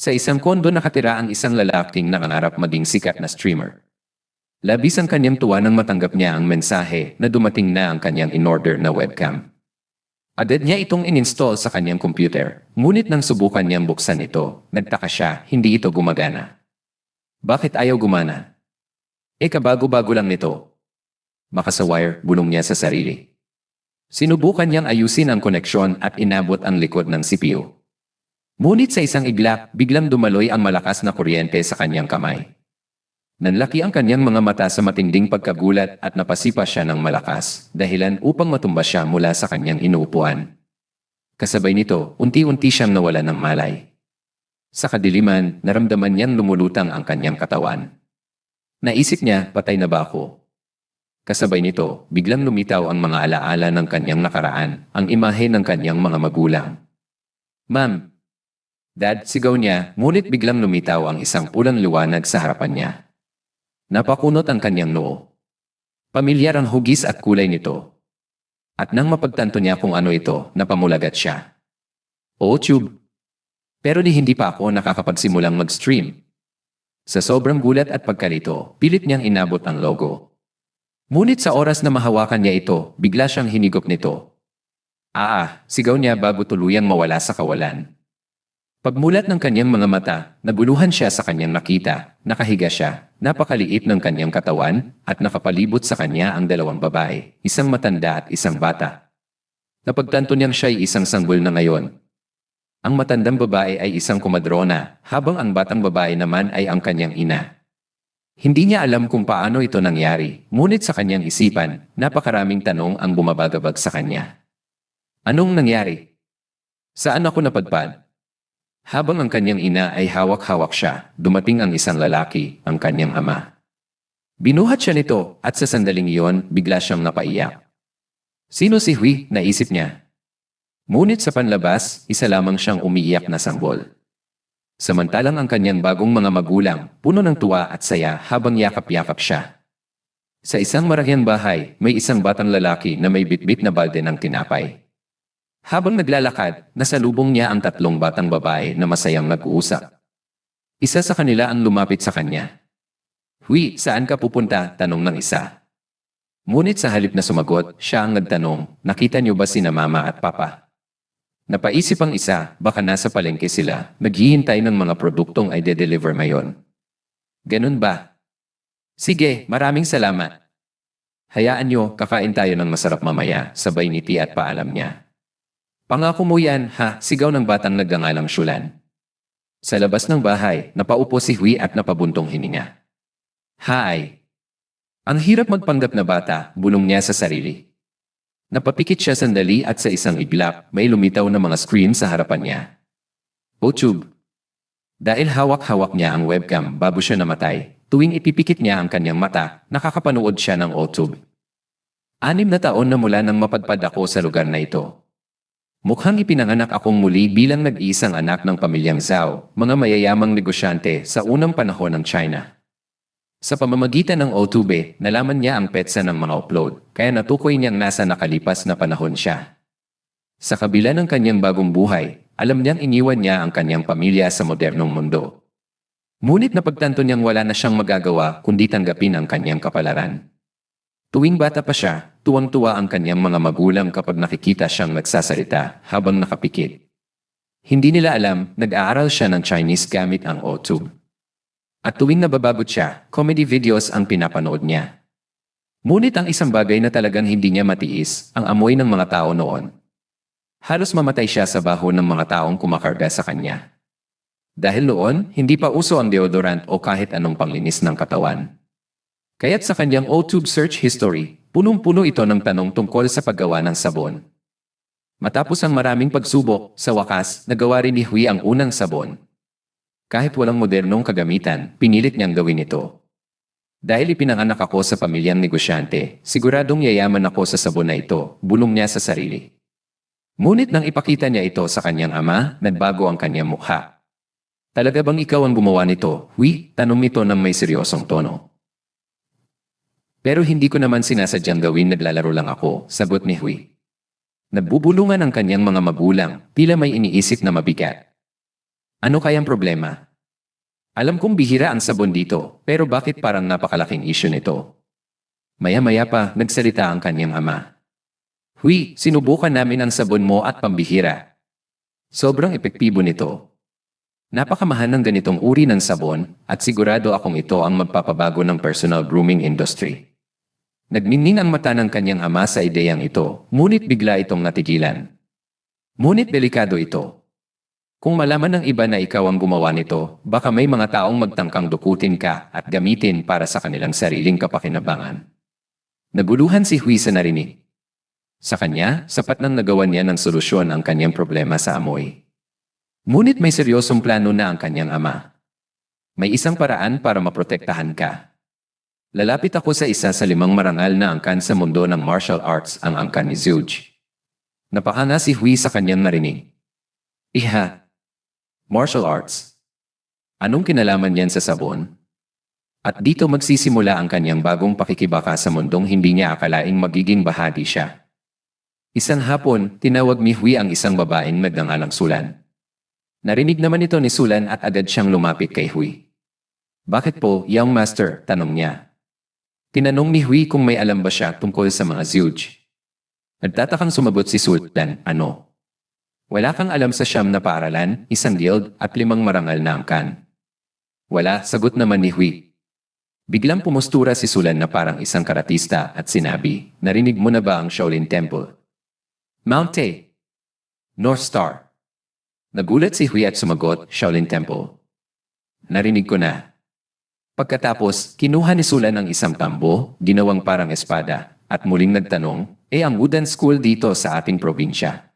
Sa isang kondo nakatira ang isang lalaking nangangarap maging sikat na streamer. Labis ang kanyang tuwa nang matanggap niya ang mensahe na dumating na ang kanyang in-order na webcam. Agad niya itong ininstall sa kanyang computer, ngunit nang subukan niyang buksan ito, nagtaka siya, hindi ito gumagana. Bakit ayaw gumana? Kabago-bago lang nito. Makasawire, bulong niya sa sarili. Sinubukan niyang ayusin ang koneksyon at inabot ang likod ng CPU. Ngunit sa isang iglap, biglang dumaloy ang malakas na kuryente sa kanyang kamay. Nanlaki ang kanyang mga mata sa matinding pagkagulat at napasipa siya ng malakas, dahilan upang matumba siya mula sa kanyang inuupuan. Kasabay nito, unti-unti siyang nawala ng malay. Sa kadiliman, naramdaman niyang lumulutang ang kanyang katawan. Naisip niya, patay na ba ako? Kasabay nito, biglang lumitaw ang mga alaala ng kanyang nakaraan, ang imahe ng kanyang mga magulang. Ma'am! Dad, sigaw niya, ngunit biglang lumitaw ang isang pulang liwanag sa harapan niya. Napakunot ang kanyang noo. Pamilyar ang hugis at kulay nito. At nang mapagtanto niya kung ano ito, napamulagat siya. Tube. Pero hindi pa ako nakakapagsimulang mag-stream. Sa sobrang gulat at pagkalito, pilit niyang inabot ang logo. Ngunit sa oras na mahawakan niya ito, bigla siyang hinigop nito. Sigaw niya bago tuluyang mawala sa kawalan. Pagmulat ng kanyang mga mata, naguluhan siya sa kanyang nakita, nakahiga siya, napakaliit ng kanyang katawan, at nakapalibot sa kanya ang dalawang babae, isang matanda at isang bata. Napagtanto niyang siya'y isang sanggol na ngayon. Ang matandang babae ay isang komadrona, habang ang batang babae naman ay ang kanyang ina. Hindi niya alam kung paano ito nangyari, ngunit sa kanyang isipan, napakaraming tanong ang bumabagabag sa kanya. Anong nangyari? Saan ako napadpad? Habang ang kanyang ina ay hawak-hawak siya, dumating ang isang lalaki, ang kanyang ama. Binuhat siya nito at sa sandaling iyon, bigla siyang napaiyak. Sino si Hui? Naisip niya. Ngunit sa panlabas, isa lamang siyang umiiyak na sanggol. Samantalang ang kanyang bagong mga magulang, puno ng tuwa at saya habang yakap-yakap siya. Sa isang marahyang bahay, may isang batang lalaki na may bitbit na balde ng tinapay. Habang naglalakad, nasalubong niya ang tatlong batang babae na masayang nag-uusap. Isa sa kanila ang lumapit sa kanya. Hui, saan ka pupunta? Tanong ng isa. Ngunit sa halip na sumagot, siya ang nagtanong, nakita niyo ba sina mama at papa? Napaisip ang isa, baka nasa palengke sila, naghihintay ng mga produktong ay de-deliver mayon. Ganun ba? Sige, maraming salamat. Hayaan niyo, kakain tayo ng masarap mamaya, sabay ngiti at paalam niya. Pangako mo yan, ha? Sigaw ng batang nagngangalang Shulan. Sa labas ng bahay, napaupo si Hui at napabuntong hininga. Hi! Ang hirap magpanggap na bata, bulong niya sa sarili. Napapikit siya sandali at sa isang iglap, may lumitaw na mga screen sa harapan niya. Tube. Dahil hawak-hawak niya ang webcam bago siya namatay, tuwing ipipikit niya ang kanyang mata, nakakapanood siya ng Tube. 6 na taon na mula nang mapadpad ako sa lugar na ito. Mukhang ipinanganak akong muli bilang nag-iisang anak ng pamilyang Zhao, mga mayayamang negosyante sa unang panahon ng China. Sa pamamagitan ng Tube, nalaman niya ang petsa ng mga upload, kaya natukoy niyang nasa nakalipas na panahon siya. Sa kabila ng kanyang bagong buhay, alam niyang iniwan niya ang kanyang pamilya sa modernong mundo. Ngunit napagtanto niyang wala na siyang magagawa kundi tanggapin ang kanyang kapalaran. Tuwing bata pa siya, tuwang-tuwa ang kanyang mga magulang kapag nakikita siyang nagsasalita habang nakapikit. Hindi nila alam, nag-aaral siya ng Chinese gamit ang Tube. At tuwing nabababot siya, comedy videos ang pinapanood niya. Ngunit ang isang bagay na talagang hindi niya matiis, ang amoy ng mga tao noon. Halos mamatay siya sa baho ng mga taong kumakarga sa kanya. Dahil noon, hindi pa uso ang deodorant o kahit anong panglinis ng katawan. Kaya't sa kanyang Tube search history, punong-puno ito ng tanong tungkol sa paggawa ng sabon. Matapos ang maraming pagsubok, sa wakas, nagawa rin ni Hui ang unang sabon. Kahit walang modernong kagamitan, pinilit niyang gawin ito. Dahil ipinanganak ako sa pamilyang negosyante, siguradong yayaman ako sa sabon na ito, bulong niya sa sarili. Ngunit nang ipakita niya ito sa kanyang ama, nagbago ang kanyang mukha. Talaga bang ikaw ang gumawa nito, Hui? Tanong nito ng may seryosong tono. Pero hindi ko naman sinasadyang gawin, naglalaro lang ako, sagot ni Hui. Nagbubulungan ang kanyang mga magulang, tila may iniisip na mabigat. Ano kayang problema? Alam kong bihira ang sabon dito, pero bakit parang napakalaking issue nito? Maya-maya pa, nagsalita ang kanyang ama. Huy, sinubukan namin ang sabon mo at pambihira. Sobrang epektibo nito. Napakamahal ng ganitong uri ng sabon at sigurado akong ito ang magpapabago ng personal grooming industry. Nagmingning ang mata ng kanyang ama sa ideyang ito, ngunit bigla itong natigilan. Ngunit delikado ito. Kung malaman ng iba na ikaw ang gumawa nito, baka may mga taong magtangkang dukutin ka at gamitin para sa kanilang sariling kapakinabangan. Naguluhan si Hui sa narinig. Sa kanya, sapat nang nagawan niya ng solusyon ang kanyang problema sa amoy. Ngunit may seryosong plano na ang kanyang ama. May isang paraan para maprotektahan ka. Lalapit ako sa isa sa 5 marangal na angkan sa mundo ng martial arts, ang angkan ni Zuge. Napahanga si Hui sa kanyang narinig. Iha. Martial arts. Anong kinalaman niyan sa sabon? At dito magsisimula ang kanyang bagong pakikibaka sa mundong hindi niya akalaing magiging bahagi siya. Isang hapon, tinawag ni Hui ang isang babaeng nagngangalang Sulan. Narinig naman ito ni Sulan at agad siyang lumapit kay Hui. Bakit po, young master? Tanong niya. Tinanong ni Hui kung may alam ba siya tungkol sa mga Zuge. Nagtatakang sumagot si Sulan, ano? Wala kang alam sa 9 na paaralan, 1 guild at 5 marangal na angkan. Wala, sagot naman ni Hui. Biglang pumustura si Sulan na parang isang karatista at sinabi, narinig mo na ba ang Shaolin Temple? Mount Tae. North Star. Nagulat si Hui at sumagot, Shaolin Temple. Narinig ko na. Pagkatapos, kinuha ni Sulan ang isang tambo, ginawang parang espada, at muling nagtanong, ang Udan School dito sa ating probinsya.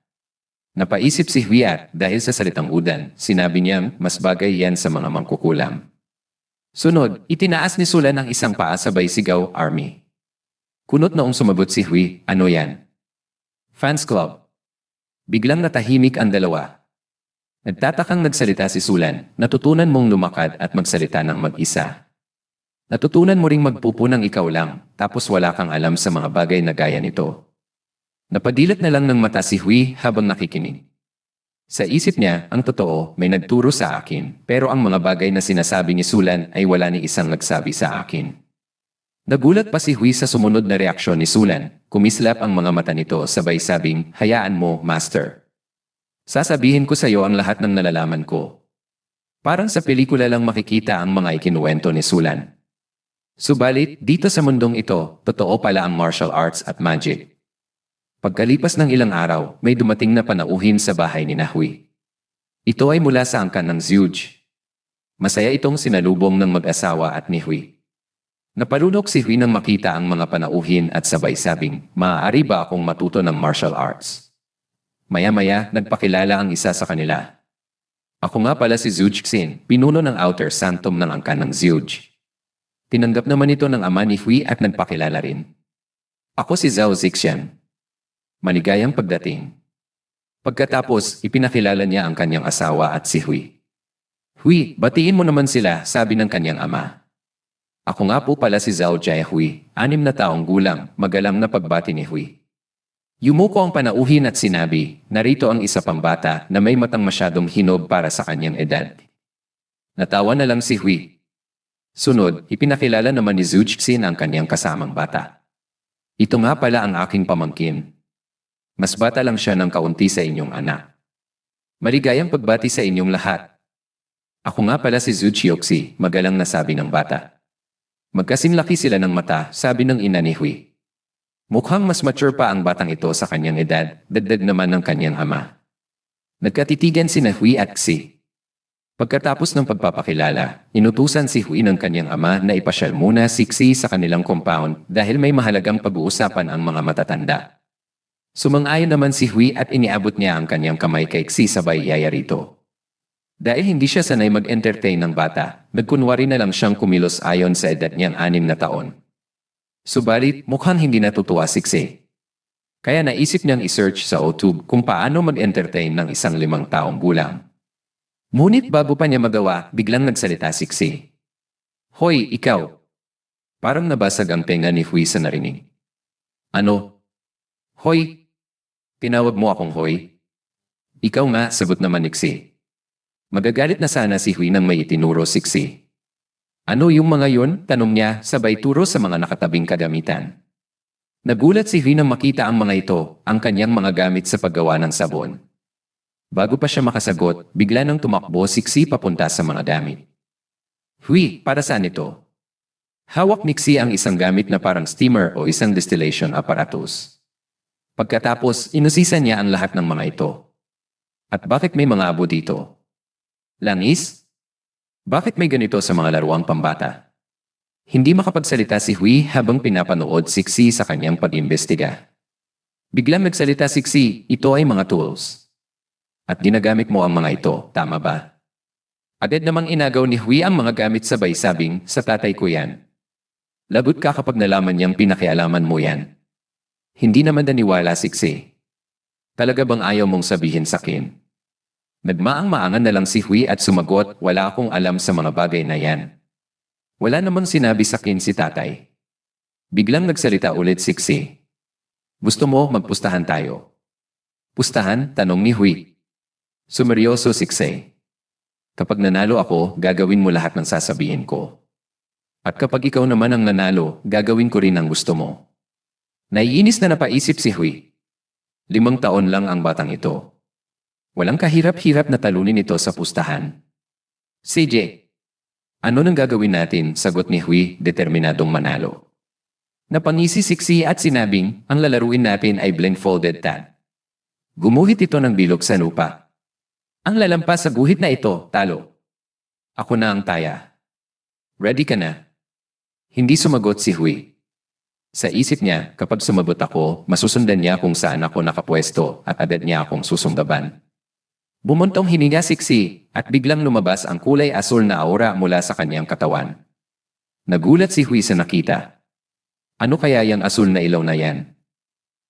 Napaisip si Hui at dahil sa salitang Udan, sinabi niyang mas bagay yan sa mga mangkukulam. Sunod, itinaas ni Sulan ang isang paa sabay sigaw, Army. Kunot noong sumagot si Hui, ano yan? Fans Club. Biglang natahimik ang dalawa. Nagtatakang nagsalita si Sulan, natutunan mong lumakad at magsalita ng mag-isa. Natutunan mo ring magpupo ng ikaw lang, tapos wala kang alam sa mga bagay na gaya nito. Napadilat na lang ng mata si Hui habang nakikinig. Sa isip niya, ang totoo, may nagturo sa akin, pero ang mga bagay na sinasabi ni Sulan ay wala ni isang nagsabi sa akin. Nagulat pa si Hui sa sumunod na reaksyon ni Sulan, kumislap ang mga mata nito sabay sabing, hayaan mo, master. Sasabihin ko sa iyo ang lahat ng nalalaman ko. Parang sa pelikula lang makikita ang mga ikinuwento ni Sulan. Subalit, dito sa mundong ito, totoo pala ang martial arts at magic. Pagkalipas ng ilang araw, may dumating na panauhin sa bahay ni Hui. Ito ay mula sa angkan ng Zuge. Masaya itong sinalubong ng mag-asawa at ni Hui. Napalunok si Hui nang makita ang mga panauhin at sabay sabing, maaari ba akong matuto ng martial arts? Maya-maya, nagpakilala ang isa sa kanila. Ako nga pala si Zuge Xin, pinuno ng Outer Sanctum ng angkan ng Zuge. Tinanggap naman ito ng ama ni Hui at nagpakilala rin. Ako si Zhao Zixian. Maligayang pagdating. Pagkatapos, ipinakilala niya ang kanyang asawa at si Hui. Hui, batiin mo naman sila, sabi ng kanyang ama. Ako nga po pala si Zhao Jia Hui, 6 na taong gulang, magalang na pagbati ni Hui. Yumuko ang panauhin at sinabi, narito ang isa pang bata na may matang masyadong hinog para sa kanyang edad. Natawa na lang si Hui. Sunod, ipinakilala naman ni Zuge Xin ang kanyang kasamang bata. Ito nga pala ang aking pamangkin. Mas bata lang siya ng kaunti sa inyong anak. Maligayang pagbati sa inyong lahat. Ako nga pala si Zuge Yoxi, magalang na sabi ng bata. Magkasinlaki sila ng mata, sabi ng ina ni Hui. Mukhang mas mature pa ang batang ito sa kanyang edad, dagdag naman ng kanyang ama. Nagkatitigan sina Hui at Xi. Pagkatapos ng pagpapakilala, inutusan si Hui ng kanyang ama na ipasyal muna si Xi sa kanilang compound dahil may mahalagang pag-uusapan ang mga matatanda. Sumang-ayon naman si Hui at iniabot niya ang kanyang kamay kay Xi sabay yaya rito. Dahil hindi siya sanay mag-entertain ng bata, nagkunwari na lang siyang kumilos ayon sa edad niyang 6 na taon. Subalit, mukhang hindi natutuwa si Xi. Kaya naisip niyang isearch sa YouTube kung paano mag-entertain ng isang 5 taong gulang. Ngunit bago pa niya magawa, biglang nagsalita si Xi. Hoy, ikaw! Parang nabasag ang tenga ni Hui sa narinig. Ano? Hoy! Tinawag mo akong Hoy? Ikaw nga, sagot naman ni Xi. Magagalit na sana si Hui nang may itinuro siksi. Ano yung mga yun? Tanong niya sabay turo sa mga nakatabing kagamitan. Nagulat si Hui nang makita ang mga ito, ang kanyang mga gamit sa paggawa ng sabon. Bago pa siya makasagot, bigla nang tumakbo siksi papunta sa mga damit. Hui, para saan ito? Hawak ni Xi ang isang gamit na parang steamer o isang distillation apparatus. Pagkatapos, inusisan niya ang lahat ng mga ito. At bakit may mga abo dito? Langis? Bakit may ganito sa mga laruang pambata? Hindi makapagsalita si Hui habang pinapanood si Xi sa kanyang pag-imbestiga. Biglang nagsalita si Xi, ito ay mga tools. At ginagamit mo ang mga ito, tama ba? Agad namang inagaw ni Hui ang mga gamit sabay sabing, sa tatay ko yan. Lagot ka kapag nalaman niyang pinakialaman mo yan. Hindi naman naniwala si Xi. Talaga bang ayaw mong sabihin sa akin? Nagmaang-maangan na lang si Hui at sumagot, wala akong alam sa mga bagay na yan. Wala namang sinabi sa akin si tatay. Biglang nagsalita ulit si Xi. Gusto mo magpustahan tayo? Pustahan? Tanong ni Hui. Sumeryoso si Xi. Kapag nanalo ako, gagawin mo lahat ng sasabihin ko. At kapag ikaw naman ang nanalo, gagawin ko rin ang gusto mo. Naiinis na napaisip si Hui. 5 taon lang ang batang ito. Walang kahirap-hirap na talunin ito sa pustahan. CJ, ano nang gagawin natin? Sagot ni Hui, determinadong manalo. Napangisi si Xi at sinabing, ang lalaruin natin ay blindfolded tag. Gumuhit ito ng bilog sa lupa. Ang lalampas sa guhit na ito, talo. Ako na ang taya. Ready ka na? Hindi sumagot si Hui. Sa isip niya, kapag sumagot ako, masusundan niya kung saan ako nakapwesto at agad niya akong susundaban. Bumuntong hininga si Xi at biglang lumabas ang kulay asul na aura mula sa kanyang katawan. Nagulat si Hui sa nakita. Ano kaya yung asul na ilaw na yan?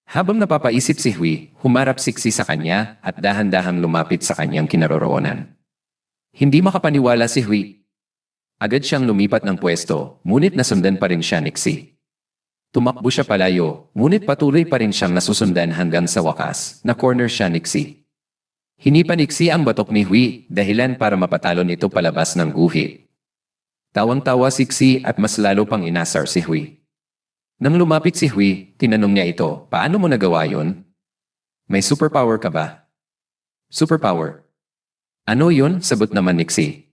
Habang napapaisip si Hui, humarap si Xi sa kanya at dahan-dahang lumapit sa kanyang kinaroroonan. Hindi makapaniwala si Hui. Agad siyang lumipat ng pwesto, ngunit nasundan pa rin siya ni Xi. Tumakbo siya palayo, ngunit patuloy pa rin siyang nasusundan hanggang sa wakas, na corner siya ni Xi. Hinipan ni Xi ang batok ni Hui, dahilan para mapatalon ito palabas ng guhit. Tawang-tawa si Xi at mas lalo pang inasar si Hui. Nang lumapit si Hui, tinanong niya ito, paano mo nagawa yon? May superpower ka ba? Superpower? Ano yon? Sagot naman ni Xi.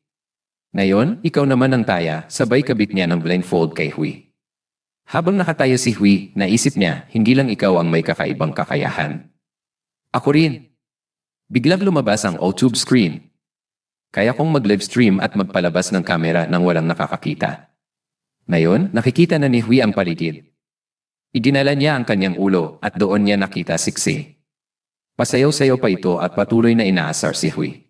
Ngayon, ikaw naman ang taya, sabay kabit niya ng blindfold kay Hui. Habang nakatayo si Hui, naisip niya, hindi lang ikaw ang may kakaibang kakayahan. Ako rin. Biglang lumabas ang O-tube screen. Kaya kong mag-livestream at magpalabas ng kamera nang walang nakakakita. Ngayon, nakikita na ni Hui ang paligid. Idinala niya ang kanyang ulo at doon niya nakita si Xi. Pasayaw-sayaw pa ito at patuloy na inaasar si Hui.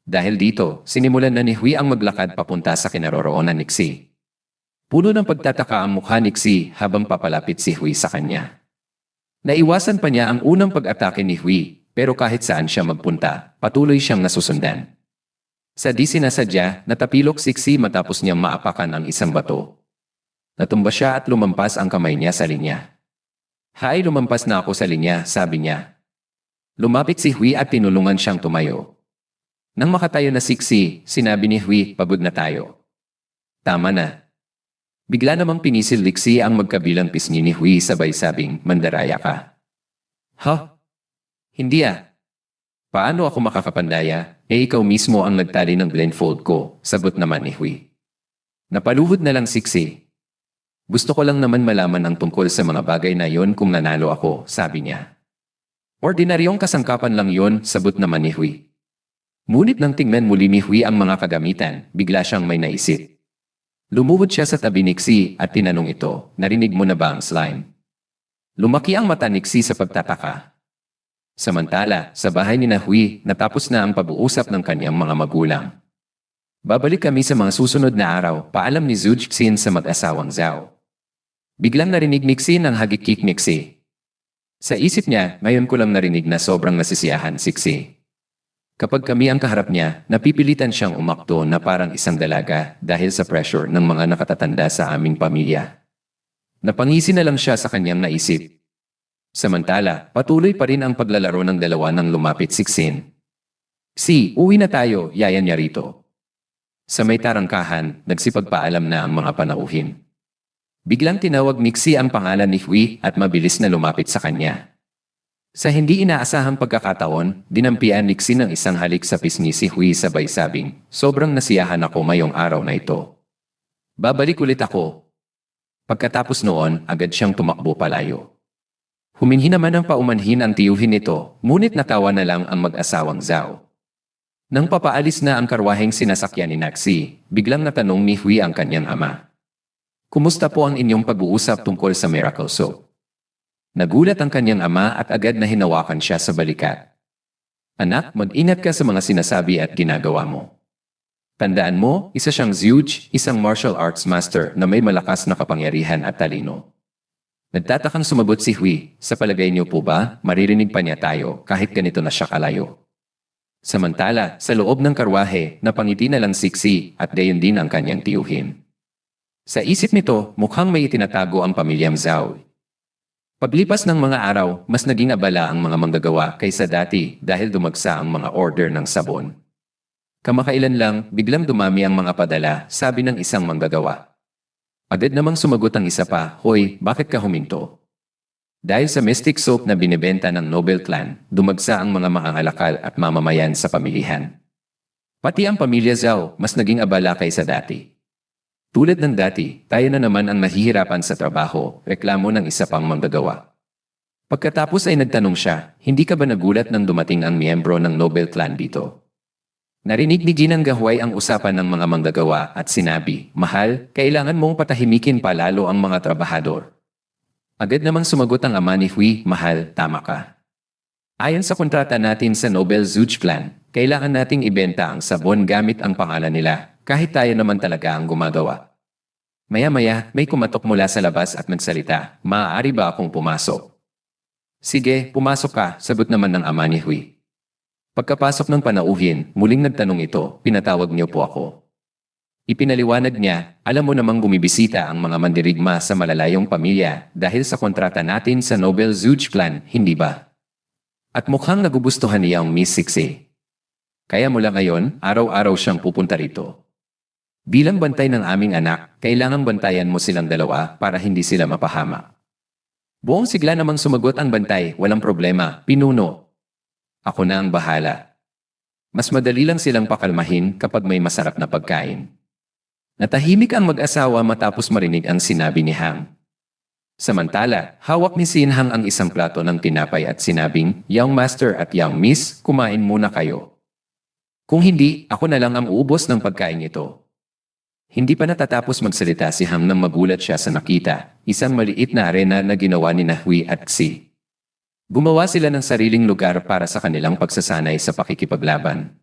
Dahil dito, sinimulan na ni Hui ang maglakad papunta sa kinaroroonan ni Xi. Puno ng pagtataka ang mukha ni Xi habang papalapit si Hui sa kanya. Naiwasan pa niya ang unang pag-atake ni Hui, pero kahit saan siya magpunta, patuloy siyang nasusundan. Sa di sinasadya, natapilok si Xi matapos niyang maapakan ang isang bato. Natumba siya at lumampas ang kamay niya sa linya. Hay, lumampas na ako sa linya, sabi niya. Lumapit si Hui at tinulungan siyang tumayo. Nang makatayo na si Xi, sinabi ni Hui, pagod na tayo. Tama na. Bigla namang pinisil ni Xi ang magkabilang pisngi ni Hui sabay sabing, mandaraya ka. Ha? Hindi ah. Paano ako makakapandaya? Ikaw mismo ang nagtali ng blindfold ko, sagot naman ni Hui. Napaluhod na lang si Xi. Gusto ko lang naman malaman ang tungkol sa mga bagay na yon kung nanalo ako, sabi niya. Ordinaryong kasangkapan lang yon, sagot naman ni Hui. Ngunit nang tingnan muli ni Hui ang mga kagamitan, bigla siyang may naisip. Lumuhod siya sa tabi ni Xi at tinanong ito, narinig mo na ba ang slime? Lumaki ang mata ni Xi sa pagtataka. Samantala, sa bahay ni Hui, natapos na ang pag-uusap ng kanyang mga magulang. Babalik kami sa mga susunod na araw, paalam ni Zhu Xin sa mag-asawang Zhao. Biglang narinig ni Xi ng hagikik ni Xi. Sa isip niya, ngayon ko lang narinig na sobrang nasisiyahan si Xi. Kapag kami ang kaharap niya, napipilitan siyang umakto na parang isang dalaga dahil sa pressure ng mga nakatatanda sa aming pamilya. Napangisi na lang siya sa kanyang naisip. Samantala, patuloy pa rin ang paglalaro ng dalawa nang lumapit si Xin. Uwi na tayo, yayan niya rito. Sa may tarangkahan, nagsipagpaalam na ang mga panauhin. Biglang tinawag ni Xi ang pangalan ni Hui at mabilis na lumapit sa kanya. Sa hindi inaasahang pagkakataon, dinampian ni Xi ng isang halik sa pisngi si Hui sabay sabing, sobrang nasiyahan ako mayong araw na ito. Babalik ulit ako. Pagkatapos noon, agad siyang tumakbo palayo. Huminhi naman ang paumanhin ang tiyuhin nito, ngunit natawa na lang ang mag-asawang Zhao. Nang papaalis na ang karwaheng sinasakyan ni Naxi, biglang natanong ni Hui ang kanyang ama. Kumusta po ang inyong pag-uusap tungkol sa Miracle Soap? Nagulat ang kanyang ama at agad na hinawakan siya sa balikat. Anak, mag-ingat ka sa mga sinasabi at ginagawa mo. Tandaan mo, isa siyang Zhuge, isang martial arts master na may malakas na kapangyarihan at talino. Nagtatakang sumagot si Hui, sa palagay niyo po ba, maririnig pa niya tayo kahit ganito na siya kalayo. Samantala, sa loob ng karwahe, napangiti na lang si Xi at gayon din ang kanyang tiyuhin. Sa isip nito, mukhang may itinatago ang pamilyang Zhao. Paglipas ng mga araw, mas naging abala ang mga manggagawa kaysa dati dahil dumagsa ang mga order ng sabon. Kamakailan lang, biglang dumami ang mga padala, sabi ng isang manggagawa. Agad namang sumagot ang isa pa, Hoy, bakit ka huminto? Dahil sa mystic soap na binibenta ng Nobel Clan, dumagsa ang mga mangangalakal at mamamayan sa pamilihan. Pati ang pamilya Zhao, mas naging abala kaysa dati. Tulad ng dati, tayo na naman ang nahihirapan sa trabaho, reklamo ng isa pang manggagawa. Pagkatapos ay nagtanong siya, hindi ka ba nagulat nang dumating ang miyembro ng Nobel Clan dito? Narinig ni Ginang Gahuay ang usapan ng mga manggagawa at sinabi, Mahal, kailangan mong patahimikin pa lalo ang mga trabahador. Agad namang sumagot ang ama ni Hui, Mahal, tama ka. Ayon sa kontrata natin sa Nobel Zhuge Plan, kailangan nating ibenta ang sabon gamit ang pangalan nila. Kahit tayo naman talaga ang gumagawa. Maya-maya, may kumatok mula sa labas at nagsalita, maaari ba akong pumasok? Sige, pumasok ka, sagot naman ng ama ni Hui. Pagkapasok ng panauhin, muling nagtanong ito, pinatawag niyo po ako. Ipinaliwanag niya, alam mo namang bumibisita ang mga mandirigma sa malalayong pamilya dahil sa kontrata natin sa Nobel Zhuge Plan, hindi ba? At mukhang nagugustuhan niya ang Miss Sixi. Kaya mula ngayon, araw-araw siyang pupunta rito. Bilang bantay ng aming anak, kailangang bantayan mo silang dalawa para hindi sila mapahama. Buong sigla namang sumagot ang bantay, walang problema, pinuno. Ako na ang bahala. Mas madali lang silang pakalmahin kapag may masarap na pagkain. Natahimik ang mag-asawa matapos marinig ang sinabi ni Hang. Samantala, hawak ni Sin Hang ang isang plato ng tinapay at sinabing, Young Master at Young Miss, kumain muna kayo. Kung hindi, ako na lang ang uubos ng pagkain ito. Hindi pa natatapos magsalita si Hang nang magulat siya sa nakita, isang maliit na arena na ginawa ni Hui at Xi. Gumawa sila ng sariling lugar para sa kanilang pagsasanay sa pakikipaglaban.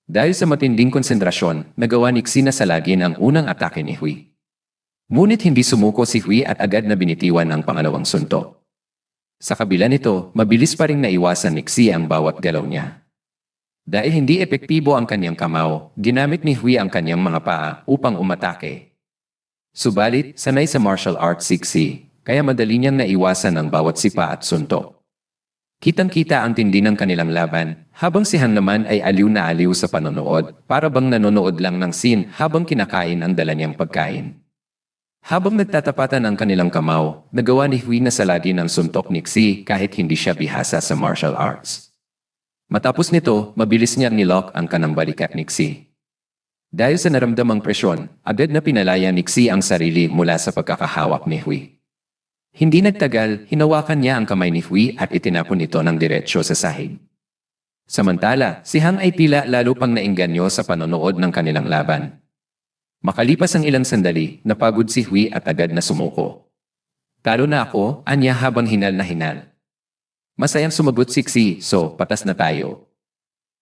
Dahil sa matinding konsentrasyon, nagawa ni Xi na salagin ang unang atake ni Hui. Ngunit hindi sumuko si Hui at agad na binitiwan ang pangalawang suntok. Sa kabila nito, mabilis pa ring naiwasan ni Xi ang bawat galaw niya. Dahil hindi epektibo ang kanyang kamao, ginamit ni Hui ang kanyang mga paa upang umatake. Subalit, sanay sa martial arts si Xi, kaya madali niyang naiwasan ang bawat sipa at suntok. Kitang-kita ang tindi ng kanilang laban, habang si Han naman ay aliw na aliw sa panonood, para bang nanonood lang ng scene habang kinakain ang dala niyang pagkain. Habang nagtatapatan ang kanilang kamao, nagawa ni Hui na salagin ang suntok ni Xi kahit hindi siya bihasa sa martial arts. Matapos nito, mabilis niyang nilock ang kanang balikat ni Xi. Dahil sa naramdamang presyon, agad na pinalaya ni Xi ang sarili mula sa pagkakahawak ni Hui. Hindi nagtagal, hinawakan niya ang kamay ni Hui at itinapon ito ng diretsyo sa sahig. Samantala, si Hang ay tila lalo pang naengganyo sa panonood ng kanilang laban. Makalipas ang ilang sandali, napagod si Hui at agad na sumuko. Talo na ako, anya habang hinal na hinal. Masayang sumagot si Xi, so patas na tayo.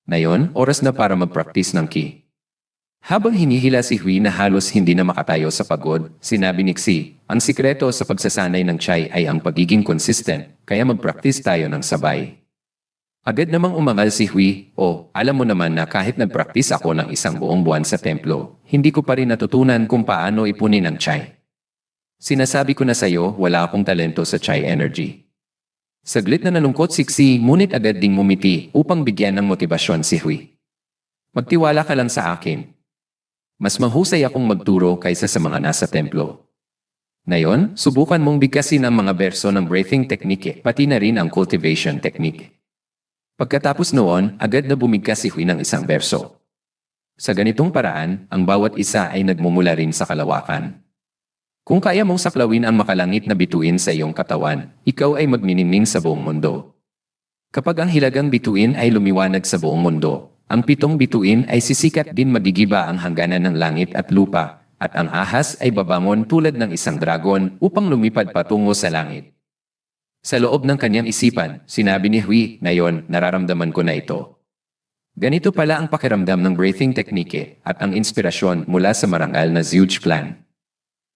Ngayon, oras na para mag-practice ng Qi. Habang hinihila si Hui na halos hindi na makatayo sa pagod, sinabi ni Xi, ang sikreto sa pagsasanay ng Chai ay ang pagiging consistent, kaya mag-practice tayo ng sabay. Agad namang umangal si Hui, alam mo naman na kahit nag-practice ako ng isang buong buwan sa templo, hindi ko pa rin natutunan kung paano ipunin ang Chai. Sinasabi ko na sa'yo, wala akong talento sa Chai energy. Saglit na nalungkot si Xi, ngunit agad ding mumiti upang bigyan ng motibasyon si Hui. Magtiwala ka lang sa akin. Mas mahusay akong magturo kaysa sa mga nasa templo. Ngayon, subukan mong bigkasin ang mga berso ng breathing technique, pati na rin ang cultivation technique. Pagkatapos noon, agad na bumigkas si Hui ng isang berso. Sa ganitong paraan, ang bawat isa ay nagmumula rin sa kalawakan. Kung kaya mong saklawin ang makalangit na bituin sa iyong katawan, ikaw ay magniningning sa buong mundo. Kapag ang hilagang bituin ay lumiwanag sa buong mundo, ang 7 bituin ay sisikat din magigiba ang hangganan ng langit at lupa, at ang ahas ay babangon tulad ng isang dragon upang lumipad patungo sa langit. Sa loob ng kanyang isipan, sinabi ni Hui, "Ngayon, nararamdaman ko na ito." Ganito pala ang pakiramdam ng breathing technique at ang inspirasyon mula sa marangal na Zhuge clan.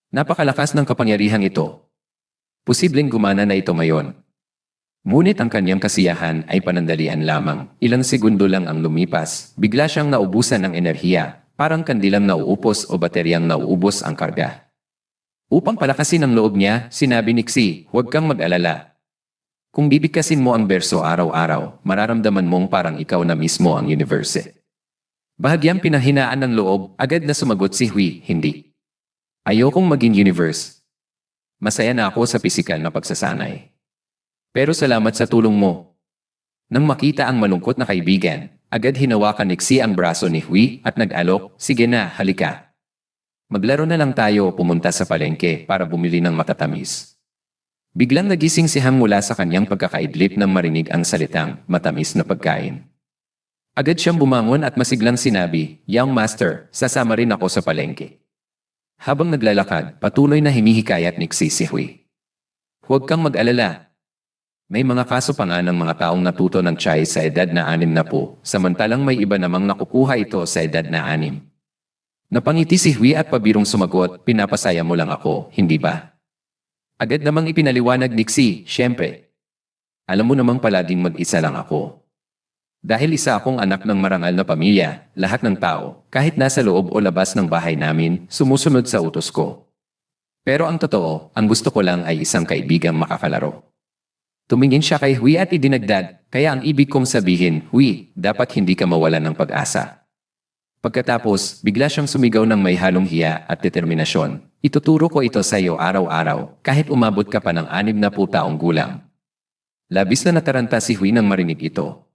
Napakalakas ng kapangyarihang ito. Posibleng gumana na ito ngayon. Ngunit ang kanyang kasiyahan ay panandalian lamang. Ilang segundo lang ang lumipas, bigla siyang naubusan ng enerhiya, parang kandilang nauupos o bateryang nauubos ang karga. Upang palakasin ang loob niya, sinabi ni Xi, "Huwag kang mag-alala. Kung bibigkasin mo ang berso araw-araw, mararamdaman mong parang ikaw na mismo ang universe." Bahagyang pinahinaan ng loob, agad na sumagot si Hui, "Hindi. Ayokong maging universe. Masaya na ako sa pisikal na pagsasanay. Pero salamat sa tulong mo." Nang makita ang malungkot na kaibigan, agad hinawakan ni Xi ang braso ni Hui at nag-alok, "Sige na, halika. Maglaro na lang tayo." Pumunta sa palengke para bumili ng matatamis. Biglang nagising si Hang mula sa kanyang pagkakaidlip nang marinig ang salitang matamis na pagkain. Agad siyang bumangon at masiglang sinabi, "Young Master, sasama rin ako sa palengke." Habang naglalakad, patuloy na humihikayat ni Xi si Hui. "Huwag kang mag-alala. May mga kaso pa nga ng mga taong natuto ng chai sa edad na 60, samantalang may iba namang nakukuha ito sa edad na 6. Napangiti si Hui at pabirong sumagot, "Pinapasaya mo lang ako, hindi ba?" Agad namang ipinaliwanag ni Xi, "Siyempre. Alam mo namang palaging mag-isa lang ako. Dahil isa akong anak ng marangal na pamilya, lahat ng tao, kahit nasa loob o labas ng bahay namin, sumusunod sa utos ko. Pero ang totoo, ang gusto ko lang ay isang kaibigang makakalaro." Tumingin siya kay Hui at idinagdag, "Kaya ang ibig kong sabihin, Hui, dapat hindi ka mawalan ng pag-asa." Pagkatapos, bigla siyang sumigaw ng may halong hiya at determinasyon, "Ituturo ko ito sa iyo araw-araw, kahit umabot ka pa ng 60 taong gulang." Labis na nataranta si Hui nang marinig ito.